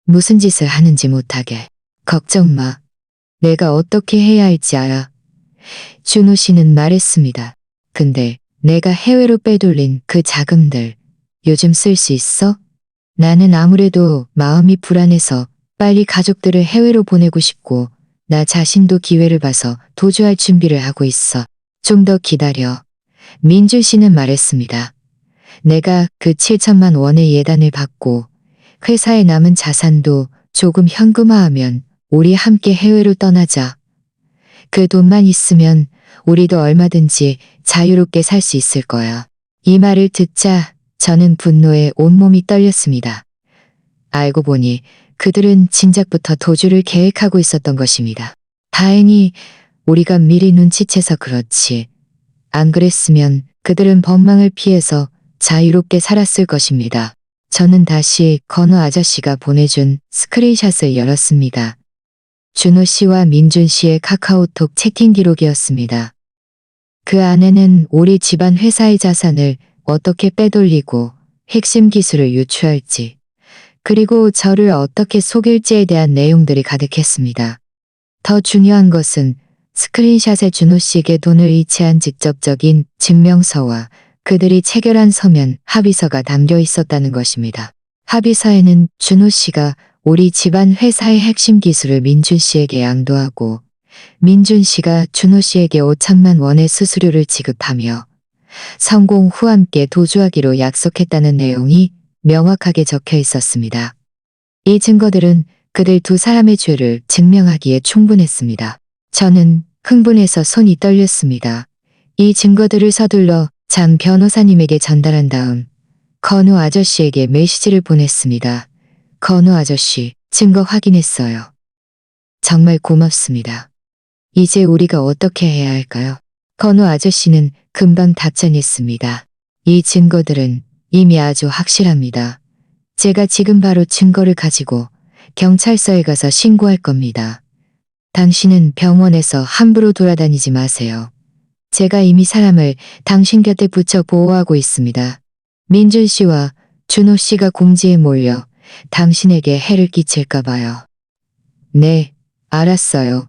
무슨 짓을 하는지 못하게. 걱정 마. 내가 어떻게 해야 할지 알아. 준호 씨는 말했습니다. 근데 내가 해외로 빼돌린 그 자금들 요즘 쓸 수 있어? 나는 아무래도 마음이 불안해서 빨리 가족들을 해외로 보내고 싶고 나 자신도 기회를 봐서 도주할 준비를 하고 있어. 좀 더 기다려. 민준 씨는 말했습니다. 내가 그 7천만 원의 예단을 받고 회사에 남은 자산도 조금 현금화하면 우리 함께 해외로 떠나자. 그 돈만 있으면 우리도 얼마든지 자유롭게 살 수 있을 거야. 이 말을 듣자 저는 분노에 온몸이 떨렸습니다. 알고 보니 그들은 진작부터 도주를 계획하고 있었던 것입니다. 다행히 우리가 미리 눈치채서 그렇지. 안 그랬으면 그들은 법망을 피해서 자유롭게 살았을 것입니다. 저는 다시 건우 아저씨가 보내준 스크린샷을 열었습니다. 준호 씨와 민준 씨의 카카오톡 채팅 기록이었습니다. 그 안에는 우리 집안 회사의 자산을 어떻게 빼돌리고 핵심 기술을 유추할지, 그리고 저를 어떻게 속일지에 대한 내용들이 가득했습니다. 더 중요한 것은 스크린샷에 준호 씨에게 돈을 이체한 직접적인 증명서와 그들이 체결한 서면 합의서가 담겨 있었다는 것입니다. 합의서에는 준호 씨가 우리 집안 회사의 핵심 기술을 민준 씨에게 양도하고 민준 씨가 준호 씨에게 5천만 원의 수수료를 지급하며 성공 후 함께 도주하기로 약속했다는 내용이 명확하게 적혀 있었습니다. 이 증거들은 그들 두 사람의 죄를 증명하기에 충분했습니다. 저는 흥분해서 손이 떨렸습니다. 이 증거들을 서둘러 장 변호사님에게 전달한 다음 건우 아저씨에게 메시지를 보냈습니다. 건우 아저씨, 증거 확인했어요. 정말 고맙습니다. 이제 우리가 어떻게 해야 할까요? 건우 아저씨는 금방 답장했습니다. 이 증거들은 이미 아주 확실합니다. 제가 지금 바로 증거를 가지고 경찰서에 가서 신고할 겁니다. 당신은 병원에서 함부로 돌아다니지 마세요. 제가 이미 사람을 당신 곁에 붙여 보호하고 있습니다. 민준 씨와 준호 씨가 공지에 몰려 당신에게 해를 끼칠까 봐요. 네, 알았어요.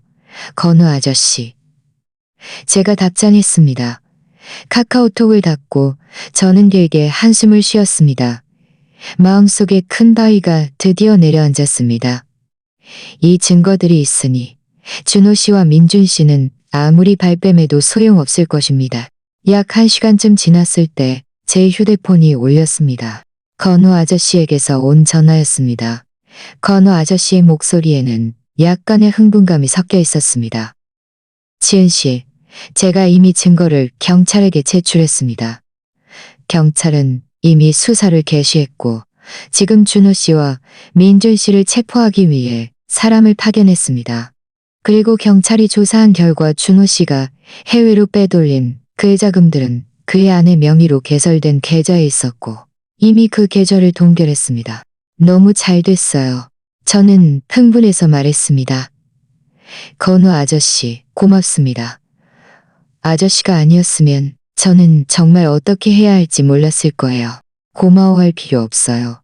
건우 아저씨. 제가 답장했습니다. 카카오톡을 닫고 저는 길게 한숨을 쉬었습니다. 마음속에 큰 바위가 드디어 내려앉았습니다. 이 증거들이 있으니 준호 씨와 민준 씨는 아무리 발뺌해도 소용없을 것입니다. 약 1시간쯤 지났을 때 제 휴대폰이 울렸습니다. 건우 아저씨에게서 온 전화였습니다. 건우 아저씨의 목소리에는 약간의 흥분감이 섞여 있었습니다. 지은 씨, 제가 이미 증거를 경찰에게 제출했습니다. 경찰은 이미 수사를 개시했고 지금 준호 씨와 민준 씨를 체포하기 위해 사람을 파견했습니다. 그리고 경찰이 조사한 결과 준호 씨가 해외로 빼돌린 그의 자금들은 그의 아내 명의로 개설된 계좌에 있었고 이미 그 계좌를 동결했습니다. 너무 잘 됐어요. 저는 흥분해서 말했습니다. 건우 아저씨, 고맙습니다. 아저씨가 아니었으면 저는 정말 어떻게 해야 할지 몰랐을 거예요. 고마워할 필요 없어요.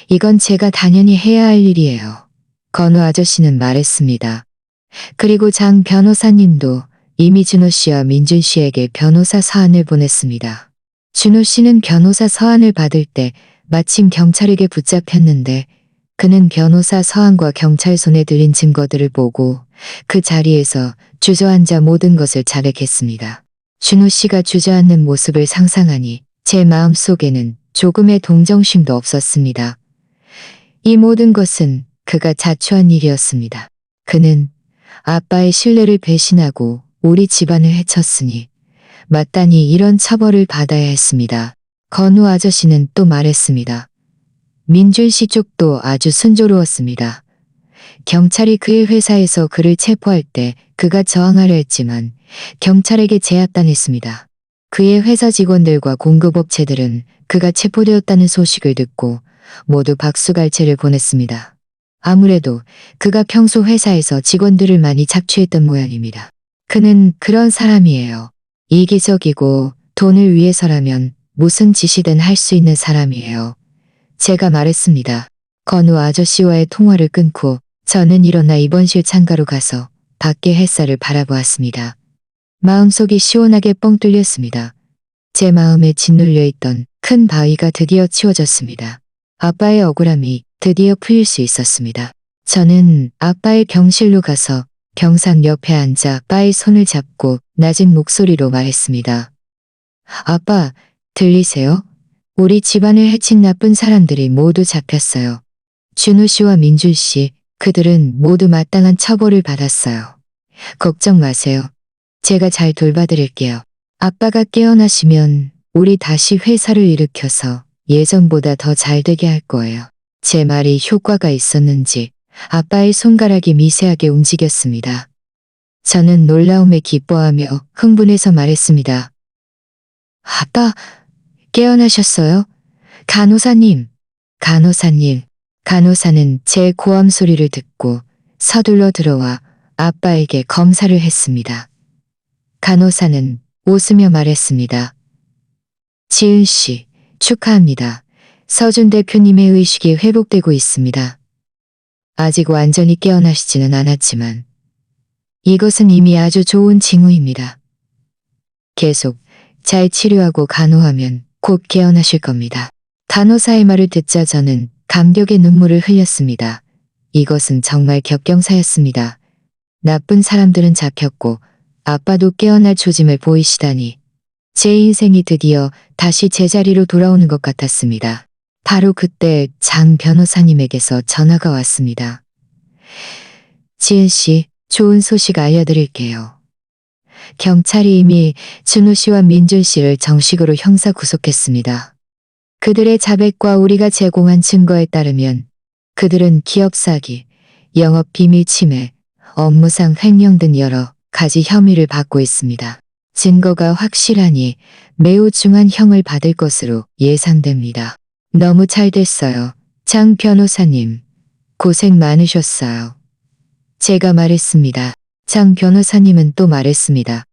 이건 제가 당연히 해야 할 일이에요. 건우 아저씨는 말했습니다. 그리고 장 변호사님도 이미 준호 씨와 민준 씨에게 변호사 서한을 보냈습니다. 준호 씨는 변호사 서한을 받을 때 마침 경찰에게 붙잡혔는데 그는 변호사 서한과 경찰 손에 들린 증거들을 보고 그 자리에서 주저앉아 모든 것을 자백했습니다. 준호 씨가 주저앉는 모습을 상상하니 제 마음속에는 조금의 동정심도 없었습니다. 이 모든 것은 그가 자초한 일이었습니다. 그는 아빠의 신뢰를 배신하고 우리 집안을 해쳤으니 마땅히 이런 처벌을 받아야 했습니다. 건우 아저씨는 또 말했습니다. 민준 씨 쪽도 아주 순조로웠습니다. 경찰이 그의 회사에서 그를 체포할 때 그가 저항하려 했지만 경찰에게 제압당했습니다. 그의 회사 직원들과 공급업체들은 그가 체포되었다는 소식을 듣고 모두 박수갈채를 보냈습니다. 아무래도 그가 평소 회사에서 직원들을 많이 착취했던 모양입니다. 그는 그런 사람이에요. 이기적이고 돈을 위해서라면 무슨 짓이든 할 수 있는 사람이에요. 제가 말했습니다. 건우 아저씨와의 통화를 끊고 저는 일어나 입원실 창가로 가서 밖의 햇살을 바라보았습니다. 마음속이 시원하게 뻥 뚫렸습니다. 제 마음에 짓눌려 있던 큰 바위가 드디어 치워졌습니다. 아빠의 억울함이 드디어 풀릴 수 있었습니다. 저는 아빠의 병실로 가서 병상 옆에 앉아 아빠의 손을 잡고 낮은 목소리로 말했습니다. 아빠, 들리세요? 우리 집안을 해친 나쁜 사람들이 모두 잡혔어요. 준호 씨와 민준 씨, 그들은 모두 마땅한 처벌을 받았어요. 걱정 마세요. 제가 잘 돌봐드릴게요. 아빠가 깨어나시면 우리 다시 회사를 일으켜서 예전보다 더 잘 되게 할 거예요. 제 말이 효과가 있었는지 아빠의 손가락이 미세하게 움직였습니다. 저는 놀라움에 기뻐하며 흥분해서 말했습니다. 아빠, 깨어나셨어요? 간호사님, 간호사님. 간호사는 제 고함 소리를 듣고 서둘러 들어와 아빠에게 검사를 했습니다. 간호사는 웃으며 말했습니다. 지은 씨, 축하합니다. 서준 대표님의 의식이 회복되고 있습니다. 아직 완전히 깨어나시지는 않았지만 이것은 이미 아주 좋은 징후입니다. 계속 잘 치료하고 간호하면 곧 깨어나실 겁니다. 간호사의 말을 듣자 저는 감격의 눈물을 흘렸습니다. 이것은 정말 격경사였습니다. 나쁜 사람들은 잡혔고 아빠도 깨어날 조짐을 보이시다니 제 인생이 드디어 다시 제자리로 돌아오는 것 같았습니다. 바로 그때 장 변호사님에게서 전화가 왔습니다. 지은 씨, 좋은 소식 알려드릴게요. 경찰이 이미 준호 씨와 민준 씨를 정식으로 형사 구속했습니다. 그들의 자백과 우리가 제공한 증거에 따르면 그들은 기업 사기, 영업 비밀 침해, 업무상 횡령 등 여러 가지 혐의를 받고 있습니다. 증거가 확실하니 매우 중한 형을 받을 것으로 예상됩니다. 너무 잘 됐어요. 장 변호사님, 고생 많으셨어요. 제가 말했습니다. 장 변호사님은 또 말했습니다.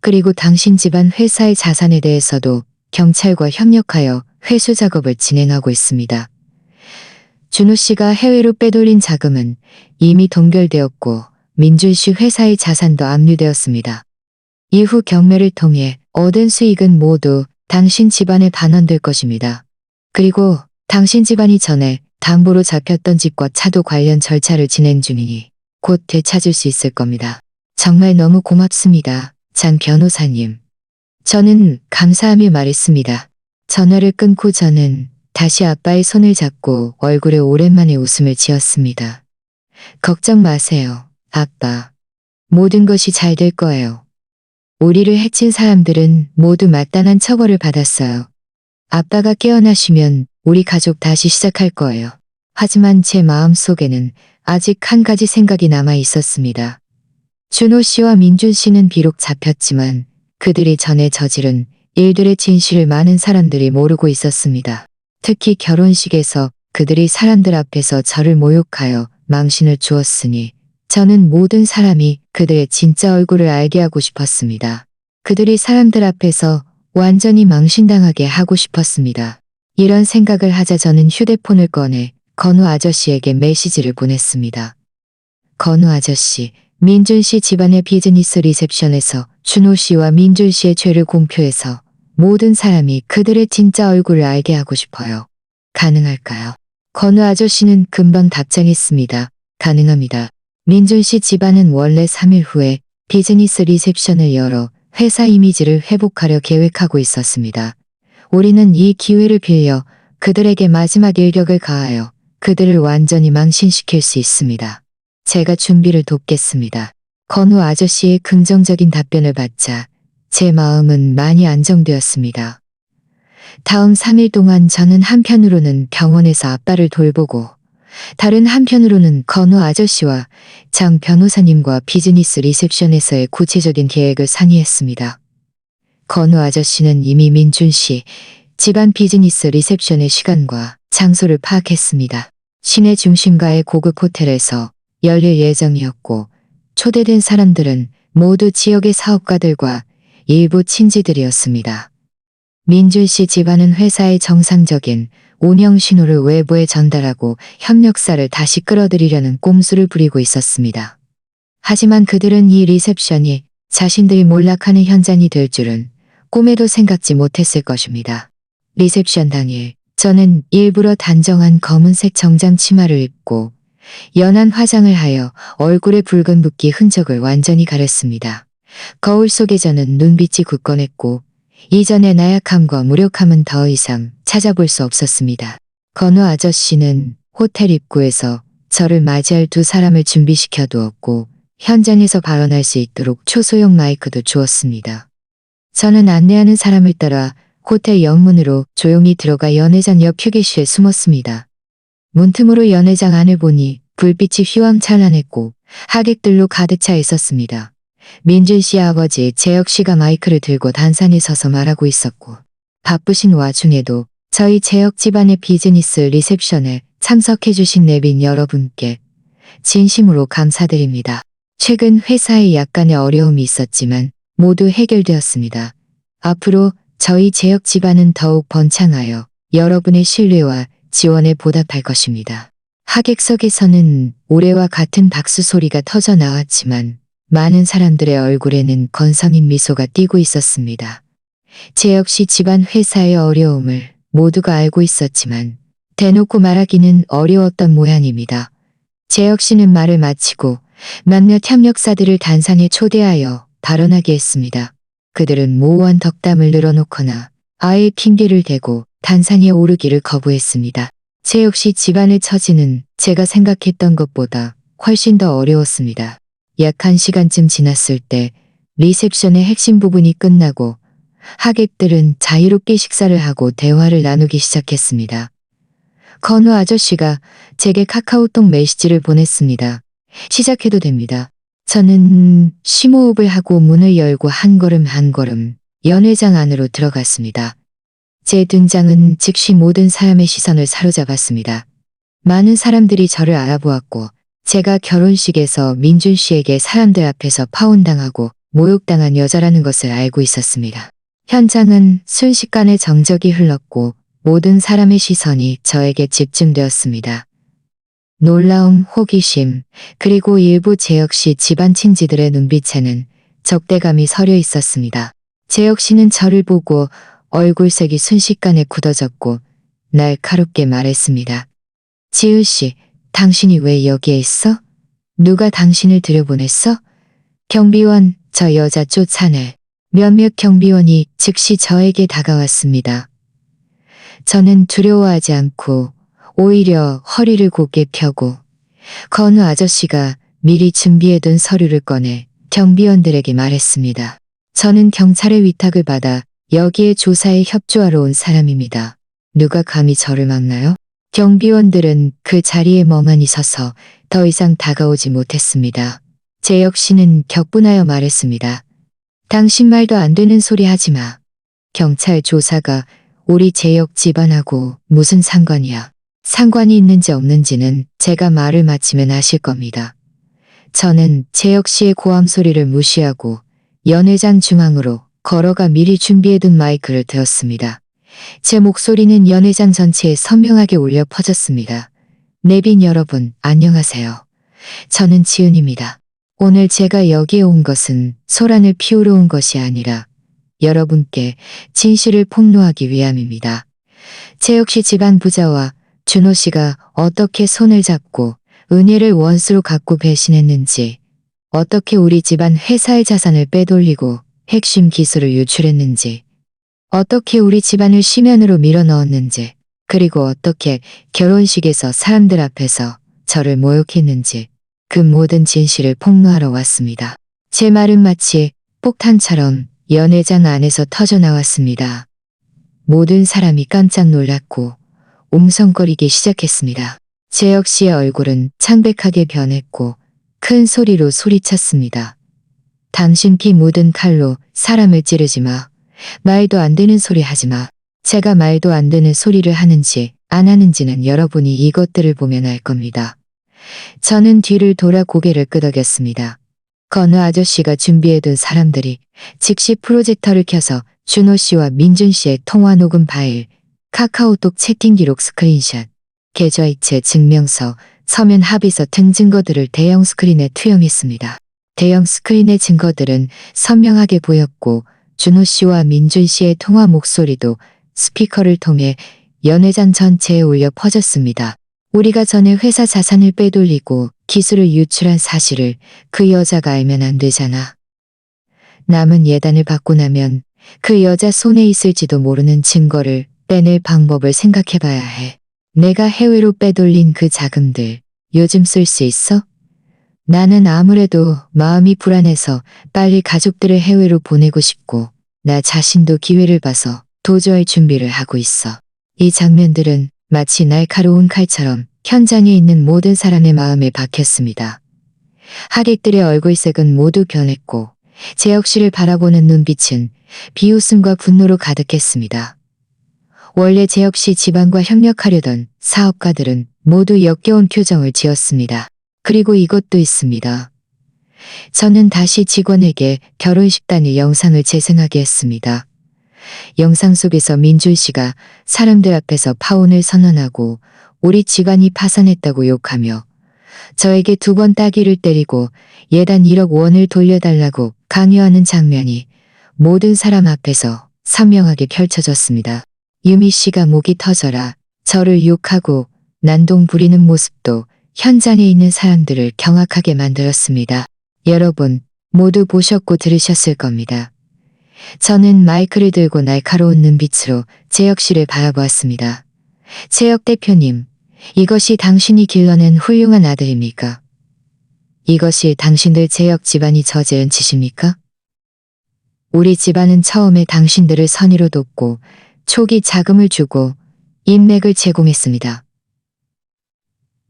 그리고 당신 집안 회사의 자산에 대해서도 경찰과 협력하여 회수 작업을 진행하고 있습니다. 준호 씨가 해외로 빼돌린 자금은 이미 동결되었고 민준 씨 회사의 자산도 압류되었습니다. 이후 경매를 통해 얻은 수익은 모두 당신 집안에 반환될 것입니다. 그리고 당신 집안이 전에 담보로 잡혔던 집과 차도 관련 절차를 진행 중이니 곧 되찾을 수 있을 겁니다. 정말 너무 고맙습니다. 장 변호사님. 저는 감사하며 말했습니다. 전화를 끊고 저는 다시 아빠의 손을 잡고 얼굴에 오랜만에 웃음을 지었습니다. 걱정 마세요, 아빠. 모든 것이 잘 될 거예요. 우리를 해친 사람들은 모두 마땅한 처벌을 받았어요. 아빠가 깨어나시면 우리 가족 다시 시작할 거예요. 하지만 제 마음속에는 아직 한 가지 생각이 남아 있었습니다. 준호 씨와 민준 씨는 비록 잡혔지만 그들이 전에 저지른 일들의 진실을 많은 사람들이 모르고 있었습니다. 특히 결혼식에서 그들이 사람들 앞에서 저를 모욕하여 망신을 주었으니 저는 모든 사람이 그들의 진짜 얼굴을 알게 하고 싶었습니다. 그들이 사람들 앞에서 완전히 망신당하게 하고 싶었습니다. 이런 생각을 하자 저는 휴대폰을 꺼내 건우 아저씨에게 메시지를 보냈습니다. 건우 아저씨, 민준 씨 집안의 비즈니스 리셉션에서 준호 씨와 민준 씨의 죄를 공표해서 모든 사람이 그들의 진짜 얼굴을 알게 하고 싶어요. 가능할까요? 건우 아저씨는 금방 답장했습니다. 가능합니다. 민준 씨 집안은 원래 3일 후에 비즈니스 리셉션을 열어 회사 이미지를 회복하려 계획하고 있었습니다. 우리는 이 기회를 빌려 그들에게 마지막 일격을 가하여 그들을 완전히 망신시킬 수 있습니다. 제가 준비를 돕겠습니다. 건우 아저씨의 긍정적인 답변을 받자 제 마음은 많이 안정되었습니다. 다음 3일 동안 저는 한편으로는 병원에서 아빠를 돌보고 다른 한편으로는 건우 아저씨와 장 변호사님과 비즈니스 리셉션에서의 구체적인 계획을 상의했습니다. 건우 아저씨는 이미 민준 씨 집안 비즈니스 리셉션의 시간과 장소를 파악했습니다. 시내 중심가의 고급 호텔에서 열릴 예정이었고 초대된 사람들은 모두 지역의 사업가들과 일부 친지들이었습니다. 민준 씨 집안은 회사의 정상적인 운영 신호를 외부에 전달하고 협력사를 다시 끌어들이려는 꼼수를 부리고 있었습니다. 하지만 그들은 이 리셉션이 자신들이 몰락하는 현장이 될 줄은 꿈에도 생각지 못했을 것입니다. 리셉션 당일 저는 일부러 단정한 검은색 정장 치마를 입고 연한 화장을 하여 얼굴의 붉은 붓기 흔적을 완전히 가렸습니다. 거울 속에 저는 눈빛이 굳건했고 이전의 나약함과 무력함은 더 이상 찾아볼 수 없었습니다. 건우 아저씨는 호텔 입구에서 저를 맞이할 두 사람을 준비시켜 두었고 현장에서 발언할 수 있도록 초소형 마이크도 주었습니다. 저는 안내하는 사람을 따라 호텔 영문으로 조용히 들어가 연회장 옆 휴게실에 숨었습니다. 문틈으로 연회장 안을 보니 불빛이 휘황찬란했고 하객들로 가득 차 있었습니다. 민준 씨 아버지 재혁 씨가 마이크를 들고 단상에 서서 말하고 있었고 바쁘신 와중에도 저희 재혁 집안의 비즈니스 리셉션에 참석해 주신 내빈 여러분께 진심으로 감사드립니다. 최근 회사에 약간의 어려움이 있었지만 모두 해결되었습니다. 앞으로 저희 재혁 집안은 더욱 번창하여 여러분의 신뢰와 지원에 보답할 것입니다. 하객석에서는 올해와 같은 박수 소리가 터져 나왔지만 많은 사람들의 얼굴에는 건성인 미소가 띄고 있었습니다. 재혁 씨 집안 회사의 어려움을 모두가 알고 있었지만 대놓고 말하기는 어려웠던 모양입니다. 재혁 씨는 말을 마치고 몇몇 협력사들을 단상에 초대하여 발언하게 했습니다. 그들은 모호한 덕담을 늘어놓거나 아예 핑계를 대고 단상에 오르기를 거부했습니다. 재혁 씨 집안의 처지는 제가 생각했던 것보다 훨씬 더 어려웠습니다. 약 1시간쯤 지났을 때 리셉션의 핵심 부분이 끝나고 하객들은 자유롭게 식사를 하고 대화를 나누기 시작했습니다. 건우 아저씨가 제게 카카오톡 메시지를 보냈습니다. 시작해도 됩니다. 저는 심호흡을 하고 문을 열고 한 걸음 한 걸음 연회장 안으로 들어갔습니다. 제 등장은 즉시 모든 사람의 시선을 사로잡았습니다. 많은 사람들이 저를 알아보았고 제가 결혼식에서 민준 씨에게 사람들 앞에서 파혼당하고 모욕당한 여자라는 것을 알고 있었습니다. 현장은 순식간에 정적이 흘렀고 모든 사람의 시선이 저에게 집중되었습니다. 놀라움, 호기심, 그리고 일부 재혁 씨 집안 친지들의 눈빛에는 적대감이 서려 있었습니다. 재혁 씨는 저를 보고 얼굴색이 순식간에 굳어졌고 날카롭게 말했습니다. 지은 씨, 당신이 왜 여기에 있어? 누가 당신을 들여보냈어? 경비원, 저 여자 쫓아내. 몇몇 경비원이 즉시 저에게 다가왔습니다. 저는 두려워하지 않고 오히려 허리를 곧게 펴고 건우 아저씨가 미리 준비해둔 서류를 꺼내 경비원들에게 말했습니다. 저는 경찰의 위탁을 받아 여기에 조사에 협조하러 온 사람입니다. 누가 감히 저를 막나요? 경비원들은 그 자리에 멍하니 서서 더 이상 다가오지 못했습니다. 재혁 씨는 격분하여 말했습니다. 당신 말도 안 되는 소리 하지 마. 경찰 조사가 우리 재혁 집안하고 무슨 상관이야. 상관이 있는지 없는지는 제가 말을 마치면 아실 겁니다. 저는 재혁 씨의 고함 소리를 무시하고 연회장 중앙으로 걸어가 미리 준비해둔 마이크를 들었습니다. 제 목소리는 연회장 전체에 선명하게 울려 퍼졌습니다. 내빈 여러분, 안녕하세요. 저는 지은입니다. 오늘 제가 여기에 온 것은 소란을 피우러 온 것이 아니라 여러분께 진실을 폭로하기 위함입니다. 재혁 씨 집안 부자와 준호 씨가 어떻게 손을 잡고 은혜를 원수로 갖고 배신했는지, 어떻게 우리 집안 회사의 자산을 빼돌리고 핵심 기술을 유출했는지, 어떻게 우리 집안을 심연으로 밀어넣었는지, 그리고 어떻게 결혼식에서 사람들 앞에서 저를 모욕했는지 그 모든 진실을 폭로하러 왔습니다. 제 말은 마치 폭탄처럼 연회장 안에서 터져나왔습니다. 모든 사람이 깜짝 놀랐고 웅성거리기 시작했습니다. 재혁 씨의 얼굴은 창백하게 변했고 큰 소리로 소리쳤습니다. 당신 피 묻은 칼로 사람을 찌르지 마. 말도 안 되는 소리 하지 마. 제가 말도 안 되는 소리를 하는지 안 하는지는 여러분이 이것들을 보면 알 겁니다. 저는 뒤를 돌아 고개를 끄덕였습니다. 건우 아저씨가 준비해둔 사람들이 즉시 프로젝터를 켜서 준호 씨와 민준 씨의 통화 녹음 파일, 카카오톡 채팅 기록 스크린샷, 계좌이체 증명서, 서면 합의서 등 증거들을 대형 스크린에 투영했습니다. 대형 스크린의 증거들은 선명하게 보였고 준호 씨와 민준 씨의 통화 목소리도 스피커를 통해 연회장 전체에 울려 퍼졌습니다. 우리가 전에 회사 자산을 빼돌리고 기술을 유출한 사실을 그 여자가 알면 안 되잖아. 남은 예단을 받고 나면 그 여자 손에 있을지도 모르는 증거를 빼낼 방법을 생각해봐야 해. 내가 해외로 빼돌린 그 자금들 요즘 쓸 수 있어? 나는 아무래도 마음이 불안해서 빨리 가족들을 해외로 보내고 싶고 나 자신도 기회를 봐서 도저할 준비를 하고 있어. 이 장면들은 마치 날카로운 칼처럼 현장에 있는 모든 사람의 마음에 박혔습니다. 하객들의 얼굴색은 모두 변했고 재혁 씨를 바라보는 눈빛은 비웃음과 분노로 가득했습니다. 원래 재혁 씨 집안과 협력하려던 사업가들은 모두 역겨운 표정을 지었습니다. 그리고 이것도 있습니다. 저는 다시 직원에게 결혼식 단위 영상을 재생하게 했습니다. 영상 속에서 민준 씨가 사람들 앞에서 파혼을 선언하고 우리 집안이 파산했다고 욕하며 저에게 2번 따귀를 때리고 예단 1억 원을 돌려달라고 강요하는 장면이 모든 사람 앞에서 선명하게 펼쳐졌습니다. 유미 씨가 목이 터져라 저를 욕하고 난동 부리는 모습도 현장에 있는 사람들을 경악하게 만들었습니다. 여러분 모두 보셨고 들으셨을 겁니다. 저는 마이크를 들고 날카로운 눈빛으로 재혁 씨를 바라보았습니다. 재혁 대표님, 이것이 당신이 길러낸 훌륭한 아들입니까? 이것이 당신들 재혁 집안이 저지른 짓입니까? 우리 집안은 처음에 당신들을 선의로 돕고 초기 자금을 주고 인맥을 제공했습니다.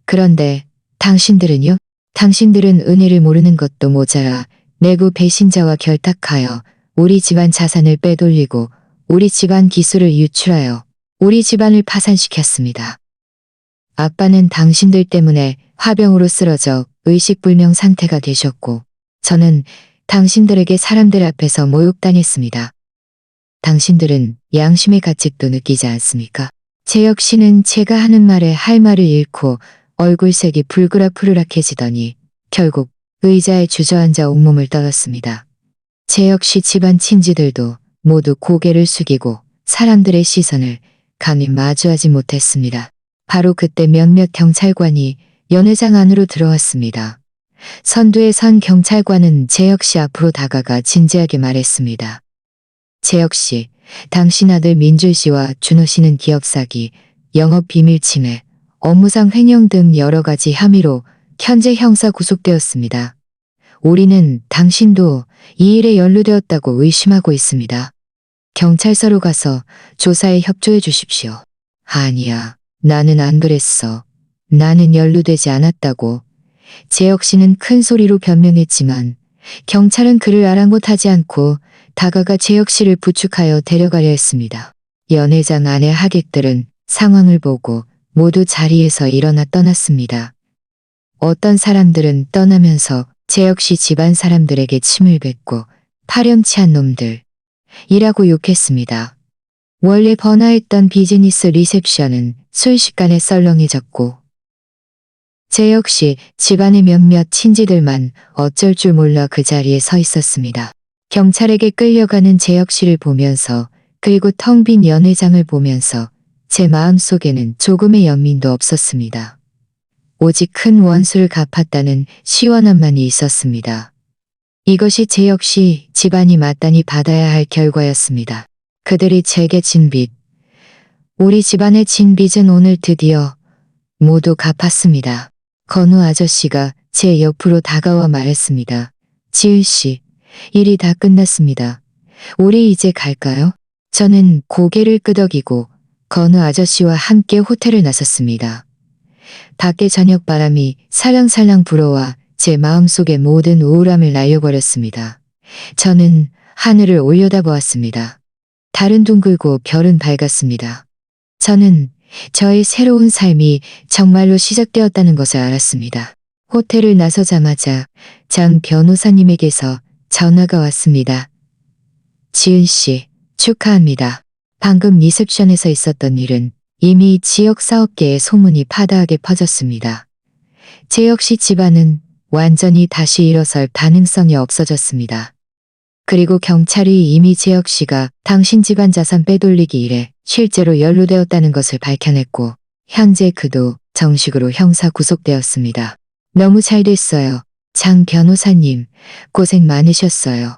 그런데 당신들은요? 당신들은 은혜를 모르는 것도 모자라 내부 배신자와 결탁하여 우리 집안 자산을 빼돌리고 우리 집안 기술을 유출하여 우리 집안을 파산시켰습니다. 아빠는 당신들 때문에 화병으로 쓰러져 의식불명 상태가 되셨고 저는 당신들에게 사람들 앞에서 모욕당했습니다. 당신들은 양심의 가책도 느끼지 않습니까? 재혁 씨는 제가 하는 말에 할 말을 잃고 얼굴색이 불그락불그락해지더니 결국 의자에 주저앉아 온몸을 떨었습니다. 재혁 씨 집안 친지들도 모두 고개를 숙이고 사람들의 시선을 감히 마주하지 못했습니다. 바로 그때 몇몇 경찰관이 연회장 안으로 들어왔습니다. 선두에 선 경찰관은 재혁 씨 앞으로 다가가 진지하게 말했습니다. 재혁 씨, 당신 아들 민준 씨와 준호 씨는 기업 사기, 영업 비밀 침해, 업무상 횡령 등 여러 가지 혐의로 현재 형사 구속되었습니다. 우리는 당신도 이 일에 연루되었다고 의심하고 있습니다. 경찰서로 가서 조사에 협조해 주십시오. 아니야, 나는 안 그랬어. 나는 연루되지 않았다고. 재혁 씨는 큰 소리로 변명했지만 경찰은 그를 아랑곳하지 않고 다가가 재혁 씨를 부축하여 데려가려 했습니다. 연회장 안의 하객들은 상황을 보고 모두 자리에서 일어나 떠났습니다. 어떤 사람들은 떠나면서 재혁 씨 집안 사람들에게 침을 뱉고 파렴치한 놈들 이라고 욕했습니다. 원래 번화했던 비즈니스 리셉션은 순식간에 썰렁해졌고 재혁 씨 집안의 몇몇 친지들만 어쩔 줄 몰라 그 자리에 서 있었습니다. 경찰에게 끌려가는 재혁 씨를 보면서 그리고 텅 빈 연회장을 보면서 제 마음속에는 조금의 연민도 없었습니다. 오직 큰 원수를 갚았다는 시원함만이 있었습니다. 이것이 재혁 씨 집안이 마땅히 받아야 할 결과였습니다. 그들이 제게 진 빚, 우리 집안의 진 빚은 오늘 드디어 모두 갚았습니다. 건우 아저씨가 제 옆으로 다가와 말했습니다. 지은 씨, 일이 다 끝났습니다. 우리 이제 갈까요? 저는 고개를 끄덕이고 건우 아저씨와 함께 호텔을 나섰습니다. 밖에 저녁 바람이 살랑살랑 불어와 제 마음속의 모든 우울함을 날려버렸습니다. 저는 하늘을 올려다보았습니다. 달은 둥글고 별은 밝았습니다. 저는 저의 새로운 삶이 정말로 시작되었다는 것을 알았습니다. 호텔을 나서자마자 장 변호사님에게서 전화가 왔습니다. 지은 씨, 축하합니다. 방금 리셉션에서 있었던 일은 이미 지역 사업계에 소문이 파다하게 퍼졌습니다. 제 역시 집안은 완전히 다시 일어설 가능성이 없어졌습니다. 그리고 경찰이 이미 재혁 씨가 당신 집안 자산 빼돌리기 일에 실제로 연루되었다는 것을 밝혀냈고 현재 그도 정식으로 형사 구속되었습니다. 너무 잘 됐어요. 장 변호사님, 고생 많으셨어요.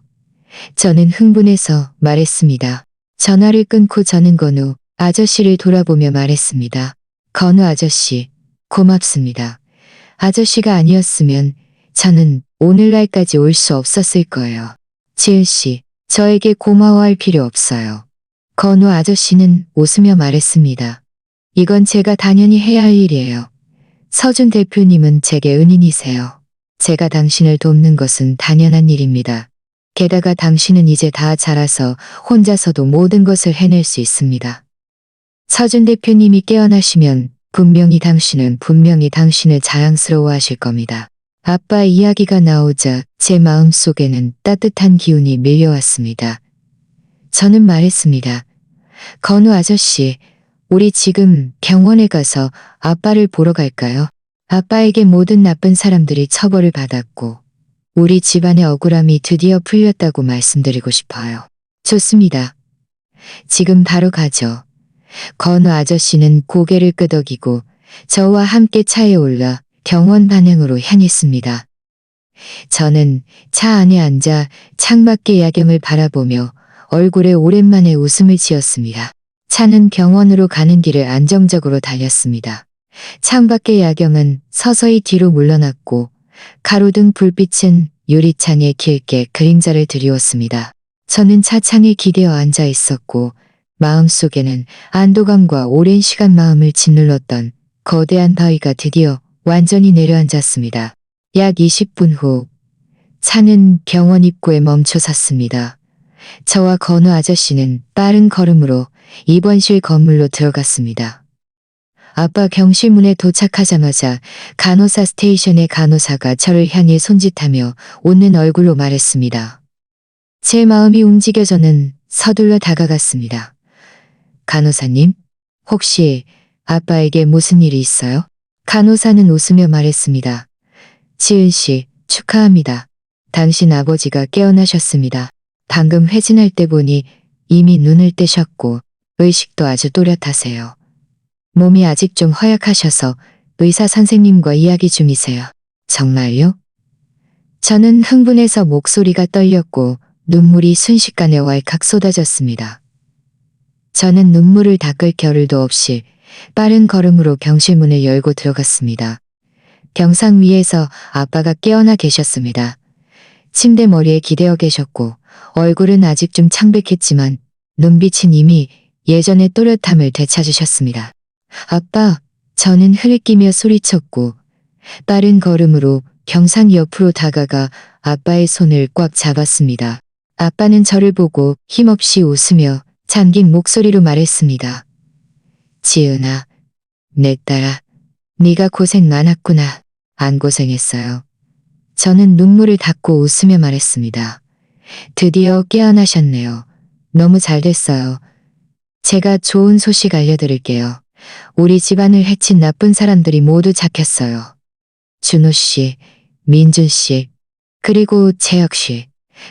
저는 흥분해서 말했습니다. 전화를 끊고 저는 건우 아저씨를 돌아보며 말했습니다. 건우 아저씨, 고맙습니다. 아저씨가 아니었으면 저는 오늘날까지 올 수 없었을 거예요. 지은 씨, 저에게 고마워할 필요 없어요. 건우 아저씨는 웃으며 말했습니다. 이건 제가 당연히 해야 할 일이에요. 서준 대표님은 제게 은인이세요. 제가 당신을 돕는 것은 당연한 일입니다. 게다가 당신은 이제 다 자라서 혼자서도 모든 것을 해낼 수 있습니다. 서준 대표님이 깨어나시면 분명히 당신을 자랑스러워하실 겁니다. 아빠 이야기가 나오자 제 마음속에는 따뜻한 기운이 밀려왔습니다. 저는 말했습니다. 건우 아저씨, 우리 지금 병원에 가서 아빠를 보러 갈까요? 아빠에게 모든 나쁜 사람들이 처벌을 받았고 우리 집안의 억울함이 드디어 풀렸다고 말씀드리고 싶어요. 좋습니다. 지금 바로 가죠. 건우 아저씨는 고개를 끄덕이고 저와 함께 차에 올라 병원 방향으로 향했습니다. 저는 차 안에 앉아 창밖의 야경을 바라보며 얼굴에 오랜만에 웃음을 지었습니다. 차는 병원으로 가는 길을 안정적으로 달렸습니다. 창밖의 야경은 서서히 뒤로 물러났고 가로등 불빛은 유리창에 길게 그림자를 드리웠습니다. 저는 차창에 기대어 앉아 있었고 마음속에는 안도감과 오랜 시간 마음을 짓눌렀던 거대한 바위가 드디어 완전히 내려앉았습니다. 약 20분 후 차는 병원 입구에 멈춰 섰습니다. 저와 건우 아저씨는 빠른 걸음으로 입원실 건물로 들어갔습니다. 아빠 경실문에 도착하자마자 간호사 스테이션의 간호사가 저를 향해 손짓하며 웃는 얼굴로 말했습니다. 제 마음이 움직여 저는 서둘러 다가갔습니다. 간호사님, 혹시 아빠에게 무슨 일이 있어요? 간호사는 웃으며 말했습니다. 지은 씨, 축하합니다. 당신 아버지가 깨어나셨습니다. 방금 회진할 때 보니 이미 눈을 떼셨고 의식도 아주 또렷하세요. 몸이 아직 좀 허약하셔서 의사 선생님과 이야기 중이세요. 정말요? 저는 흥분해서 목소리가 떨렸고 눈물이 순식간에 왈칵 쏟아졌습니다. 저는 눈물을 닦을 겨를도 없이 빠른 걸음으로 병실문을 열고 들어갔습니다. 병상 위에서 아빠가 깨어나 계셨습니다. 침대 머리에 기대어 계셨고 얼굴은 아직 좀 창백했지만 눈빛은 이미 예전의 또렷함을 되찾으셨습니다. 아빠, 저는 흐릿끼며 소리쳤고 빠른 걸음으로 병상 옆으로 다가가 아빠의 손을 꽉 잡았습니다. 아빠는 저를 보고 힘없이 웃으며 잠긴 목소리로 말했습니다. 지은아, 내 딸아, 네가 고생 많았구나. 안 고생했어요. 저는 눈물을 닦고 웃으며 말했습니다. 드디어 깨어나셨네요. 너무 잘 됐어요. 제가 좋은 소식 알려드릴게요. 우리 집안을 해친 나쁜 사람들이 모두 잡혔어요. 준호 씨, 민준 씨, 그리고 재혁 씨.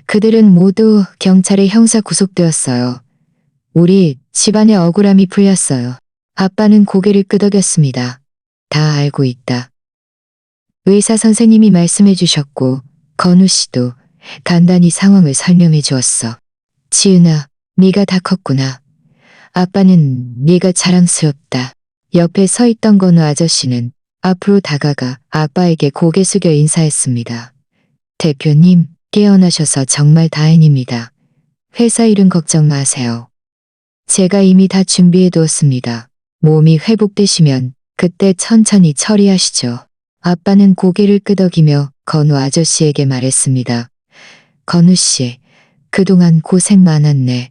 그들은 모두 경찰에 형사 구속되었어요. 우리 집안의 억울함이 풀렸어요. 아빠는 고개를 끄덕였습니다. 다 알고 있다. 의사 선생님이 말씀해 주셨고 건우 씨도 간단히 상황을 설명해 주었어. 지은아, 네가 다 컸구나. 아빠는 네가 자랑스럽다. 옆에 서 있던 건우 아저씨는 앞으로 다가가 아빠에게 고개 숙여 인사했습니다. 대표님, 깨어나셔서 정말 다행입니다. 회사 일은 걱정 마세요. 제가 이미 다 준비해 두었습니다. 몸이 회복되시면 그때 천천히 처리하시죠. 아빠는 고개를 끄덕이며 건우 아저씨에게 말했습니다. 건우 씨, 그동안 고생 많았네.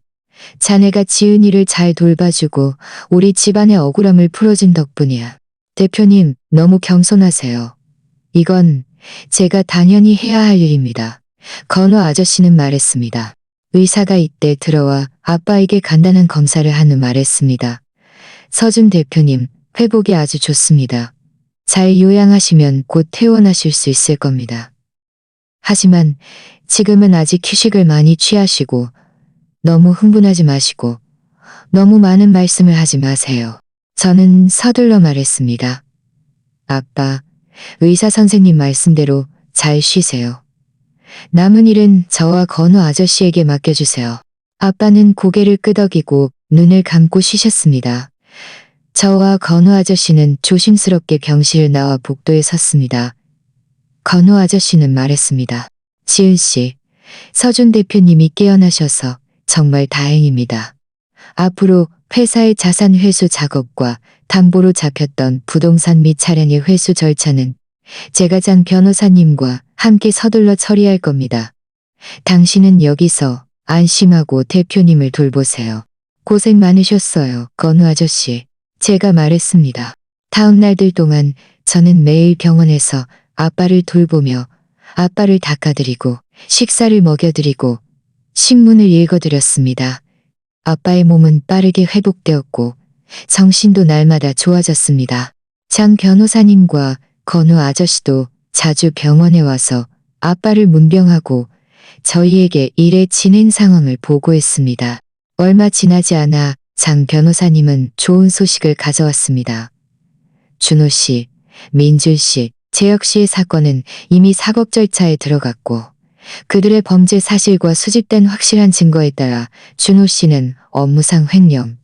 자네가 지은이를 잘 돌봐주고 우리 집안의 억울함을 풀어준 덕분이야. 대표님, 너무 겸손하세요. 이건 제가 당연히 해야 할 일입니다. 건우 아저씨는 말했습니다. 의사가 이때 들어와 아빠에게 간단한 검사를 한 후 말했습니다. 서준 대표님, 회복이 아주 좋습니다. 잘 요양하시면 곧 퇴원하실 수 있을 겁니다. 하지만 지금은 아직 휴식을 많이 취하시고 너무 흥분하지 마시고 너무 많은 말씀을 하지 마세요. 저는 서둘러 말했습니다. 아빠, 의사 선생님 말씀대로 잘 쉬세요. 남은 일은 저와 건우 아저씨에게 맡겨주세요. 아빠는 고개를 끄덕이고 눈을 감고 쉬셨습니다. 저와 건우 아저씨는 조심스럽게 병실을 나와 복도에 섰습니다. 건우 아저씨는 말했습니다. 지은 씨, 서준 대표님이 깨어나셔서 정말 다행입니다. 앞으로 회사의 자산 회수 작업과 담보로 잡혔던 부동산 및 차량의 회수 절차는 제가 장 변호사님과 함께 서둘러 처리할 겁니다. 당신은 여기서 안심하고 대표님을 돌보세요. 고생 많으셨어요, 건우 아저씨. 제가 말했습니다. 다음 날들 동안 저는 매일 병원에서 아빠를 돌보며 아빠를 닦아드리고 식사를 먹여드리고 신문을 읽어드렸습니다. 아빠의 몸은 빠르게 회복되었고 정신도 날마다 좋아졌습니다. 장 변호사님과 건우 아저씨도 자주 병원에 와서 아빠를 문병하고 저희에게 일의 진행 상황을 보고했습니다. 얼마 지나지 않아 장 변호사님은 좋은 소식을 가져왔습니다. 준호 씨, 민줄 씨, 재혁 씨의 사건은 이미 사법 절차에 들어갔고 그들의 범죄 사실과 수집된 확실한 증거에 따라 준호 씨는 업무상 횡령,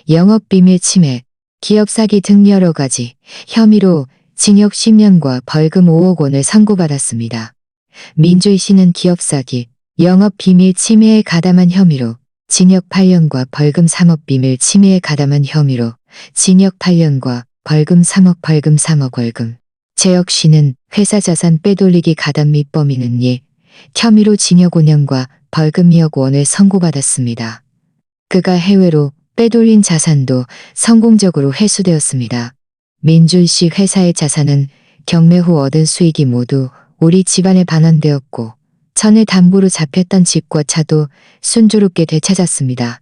영업비밀 침해, 기업 사기 등 여러 가지 혐의로 징역 10년과 벌금 5억 원을 선고받았습니다. 민주희 씨는 기업 사기, 영업 비밀 침해에 가담한 혐의로 징역 8년과 벌금 3억 비밀 침해에 가담한 혐의로 징역 8년과 벌금 3억 벌금. 재혁 씨는 회사 자산 빼돌리기 가담 및 범인은 혐의로 징역 5년과 벌금 2억 원을 선고받았습니다. 그가 해외로 빼돌린 자산도 성공적으로 회수되었습니다. 민준 씨 회사의 자산은 경매 후 얻은 수익이 모두 우리 집안에 반환되었고 전에 담보로 잡혔던 집과 차도 순조롭게 되찾았습니다.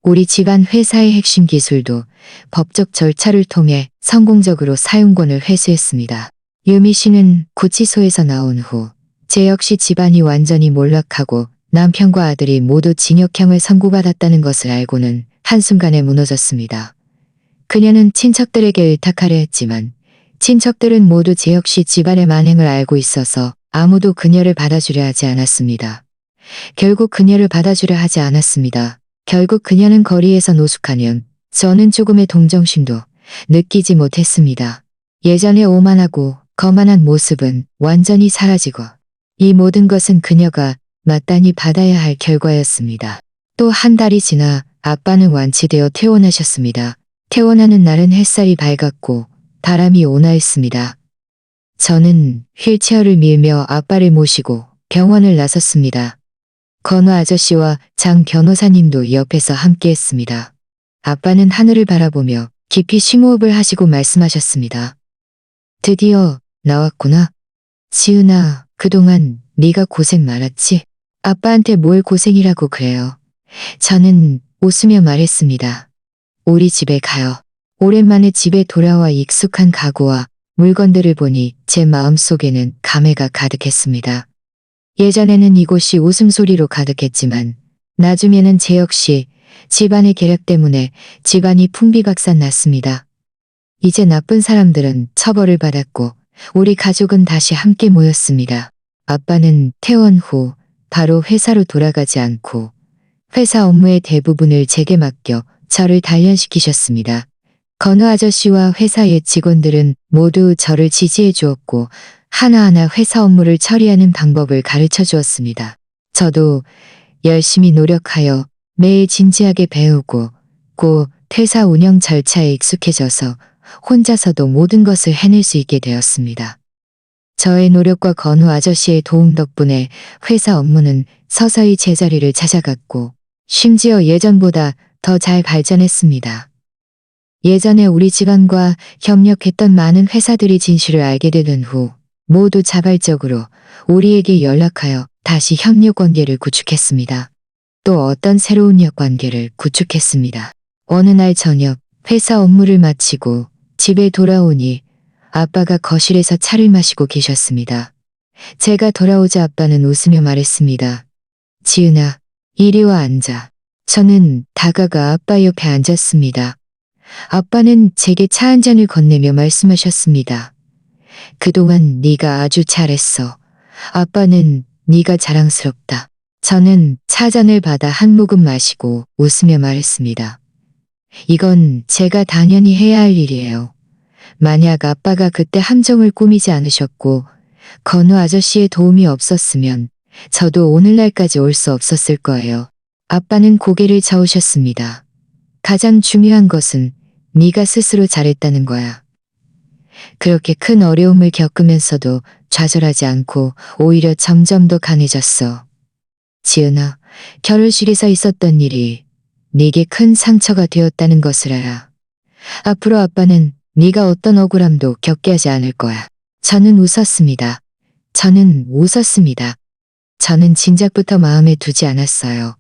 우리 집안 회사의 핵심 기술도 법적 절차를 통해 성공적으로 사용권을 회수했습니다. 유미 씨는 구치소에서 나온 후 제 역시 집안이 완전히 몰락하고 남편과 아들이 모두 징역형을 선고받았다는 것을 알고는 한순간에 무너졌습니다. 그녀는 친척들에게 의탁하려 했지만 친척들은 모두 제 역시 집안의 만행을 알고 있어서 아무도 그녀를 받아주려 하지 않았습니다. 결국 그녀를 받아주려 하지 않았습니다. 결국 그녀는 거리에서 노숙하면 저는 조금의 동정심도 느끼지 못했습니다. 예전에 오만하고 거만한 모습은 완전히 사라지고 이 모든 것은 그녀가 마땅히 받아야 할 결과였습니다. 또 한 달이 지나 아빠는 완치되어 퇴원하셨습니다. 퇴원하는 날은 햇살이 밝았고 바람이 온화했습니다. 저는 휠체어를 밀며 아빠를 모시고 병원을 나섰습니다. 건우 아저씨와 장 변호사님도 옆에서 함께했습니다. 아빠는 하늘을 바라보며 깊이 심호흡을 하시고 말씀하셨습니다. 드디어 나왔구나. 지은아, 그동안 네가 고생 많았지? 아빠한테 뭘 고생이라고 그래요. 저는 웃으며 말했습니다. 우리 집에 가요. 오랜만에 집에 돌아와 익숙한 가구와 물건들을 보니 제 마음속에는 감회가 가득했습니다. 예전에는 이곳이 웃음소리로 가득했지만 나중에는 제 역시 집안의 계략 때문에 집안이 풍비박산 났습니다. 이제 나쁜 사람들은 처벌을 받았고 우리 가족은 다시 함께 모였습니다. 아빠는 퇴원 후 바로 회사로 돌아가지 않고 회사 업무의 대부분을 제게 맡겨 저를 단련시키셨습니다. 건우 아저씨와 회사의 직원들은 모두 저를 지지해 주었고 하나하나 회사 업무를 처리하는 방법을 가르쳐 주었습니다. 저도 열심히 노력하여 매일 진지하게 배우고 곧 회사 운영 절차에 익숙해져서 혼자서도 모든 것을 해낼 수 있게 되었습니다. 저의 노력과 건우 아저씨의 도움 덕분에 회사 업무는 서서히 제자리를 찾아갔고 심지어 예전보다 더 잘 발전했습니다. 예전에 우리 집안과 협력했던 많은 회사들이 진실을 알게 되던 후 모두 자발적으로 우리에게 연락하여 다시 협력 관계를 구축했습니다. 또 어떤 새로운 역관계를 구축했습니다. 어느 날 저녁 회사 업무를 마치고 집에 돌아오니 아빠가 거실에서 차를 마시고 계셨습니다. 제가 돌아오자 아빠는 웃으며 말했습니다. 지은아, 이리 와 앉아. 저는 다가가 아빠 옆에 앉았습니다. 아빠는 제게 차 한 잔을 건네며 말씀하셨습니다. 그동안 네가 아주 잘했어. 아빠는 네가 자랑스럽다. 저는 차잔을 받아 한 모금 마시고 웃으며 말했습니다. 이건 제가 당연히 해야 할 일이에요. 만약 아빠가 그때 함정을 꾸미지 않으셨고 건우 아저씨의 도움이 없었으면 저도 오늘날까지 올 수 없었을 거예요. 아빠는 고개를 저으셨습니다. 가장 중요한 것은 네가 스스로 잘했다는 거야. 그렇게 큰 어려움을 겪으면서도 좌절하지 않고 오히려 점점 더 강해졌어. 지은아, 결혼식에서 있었던 일이 네게 큰 상처가 되었다는 것을 알아. 앞으로 아빠는 네가 어떤 억울함도 겪게 하지 않을 거야. 저는 웃었습니다. 저는 진작부터 마음에 두지 않았어요.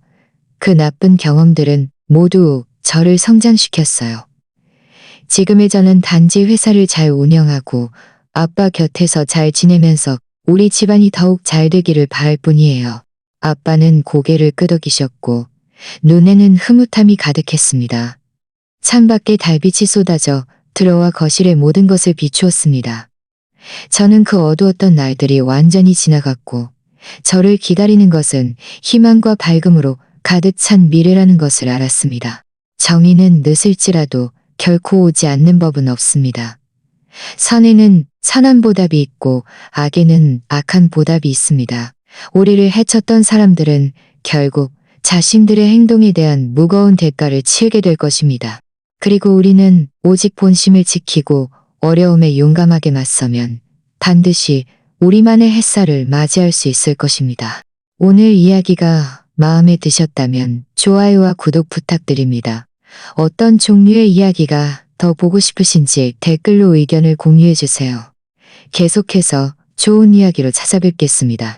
그 나쁜 경험들은 모두 저를 성장시켰어요. 지금의 저는 단지 회사를 잘 운영하고 아빠 곁에서 잘 지내면서 우리 집안이 더욱 잘 되기를 바랄 뿐이에요. 아빠는 고개를 끄덕이셨고 눈에는 흐뭇함이 가득했습니다. 창밖에 달빛이 쏟아져 들어와 거실의 모든 것을 비추었습니다. 저는 그 어두웠던 날들이 완전히 지나갔고 저를 기다리는 것은 희망과 밝음으로 가득 찬 미래라는 것을 알았습니다. 정의는 늦을지라도 결코 오지 않는 법은 없습니다. 선에는 선한 보답이 있고 악에는 악한 보답이 있습니다. 우리를 해쳤던 사람들은 결국 자신들의 행동에 대한 무거운 대가를 치르게 될 것입니다. 그리고 우리는 오직 본심을 지키고 어려움에 용감하게 맞서면 반드시 우리만의 햇살을 맞이할 수 있을 것입니다. 오늘 이야기가 마음에 드셨다면 좋아요와 구독 부탁드립니다. 어떤 종류의 이야기가 더 보고 싶으신지 댓글로 의견을 공유해주세요. 계속해서 좋은 이야기로 찾아뵙겠습니다.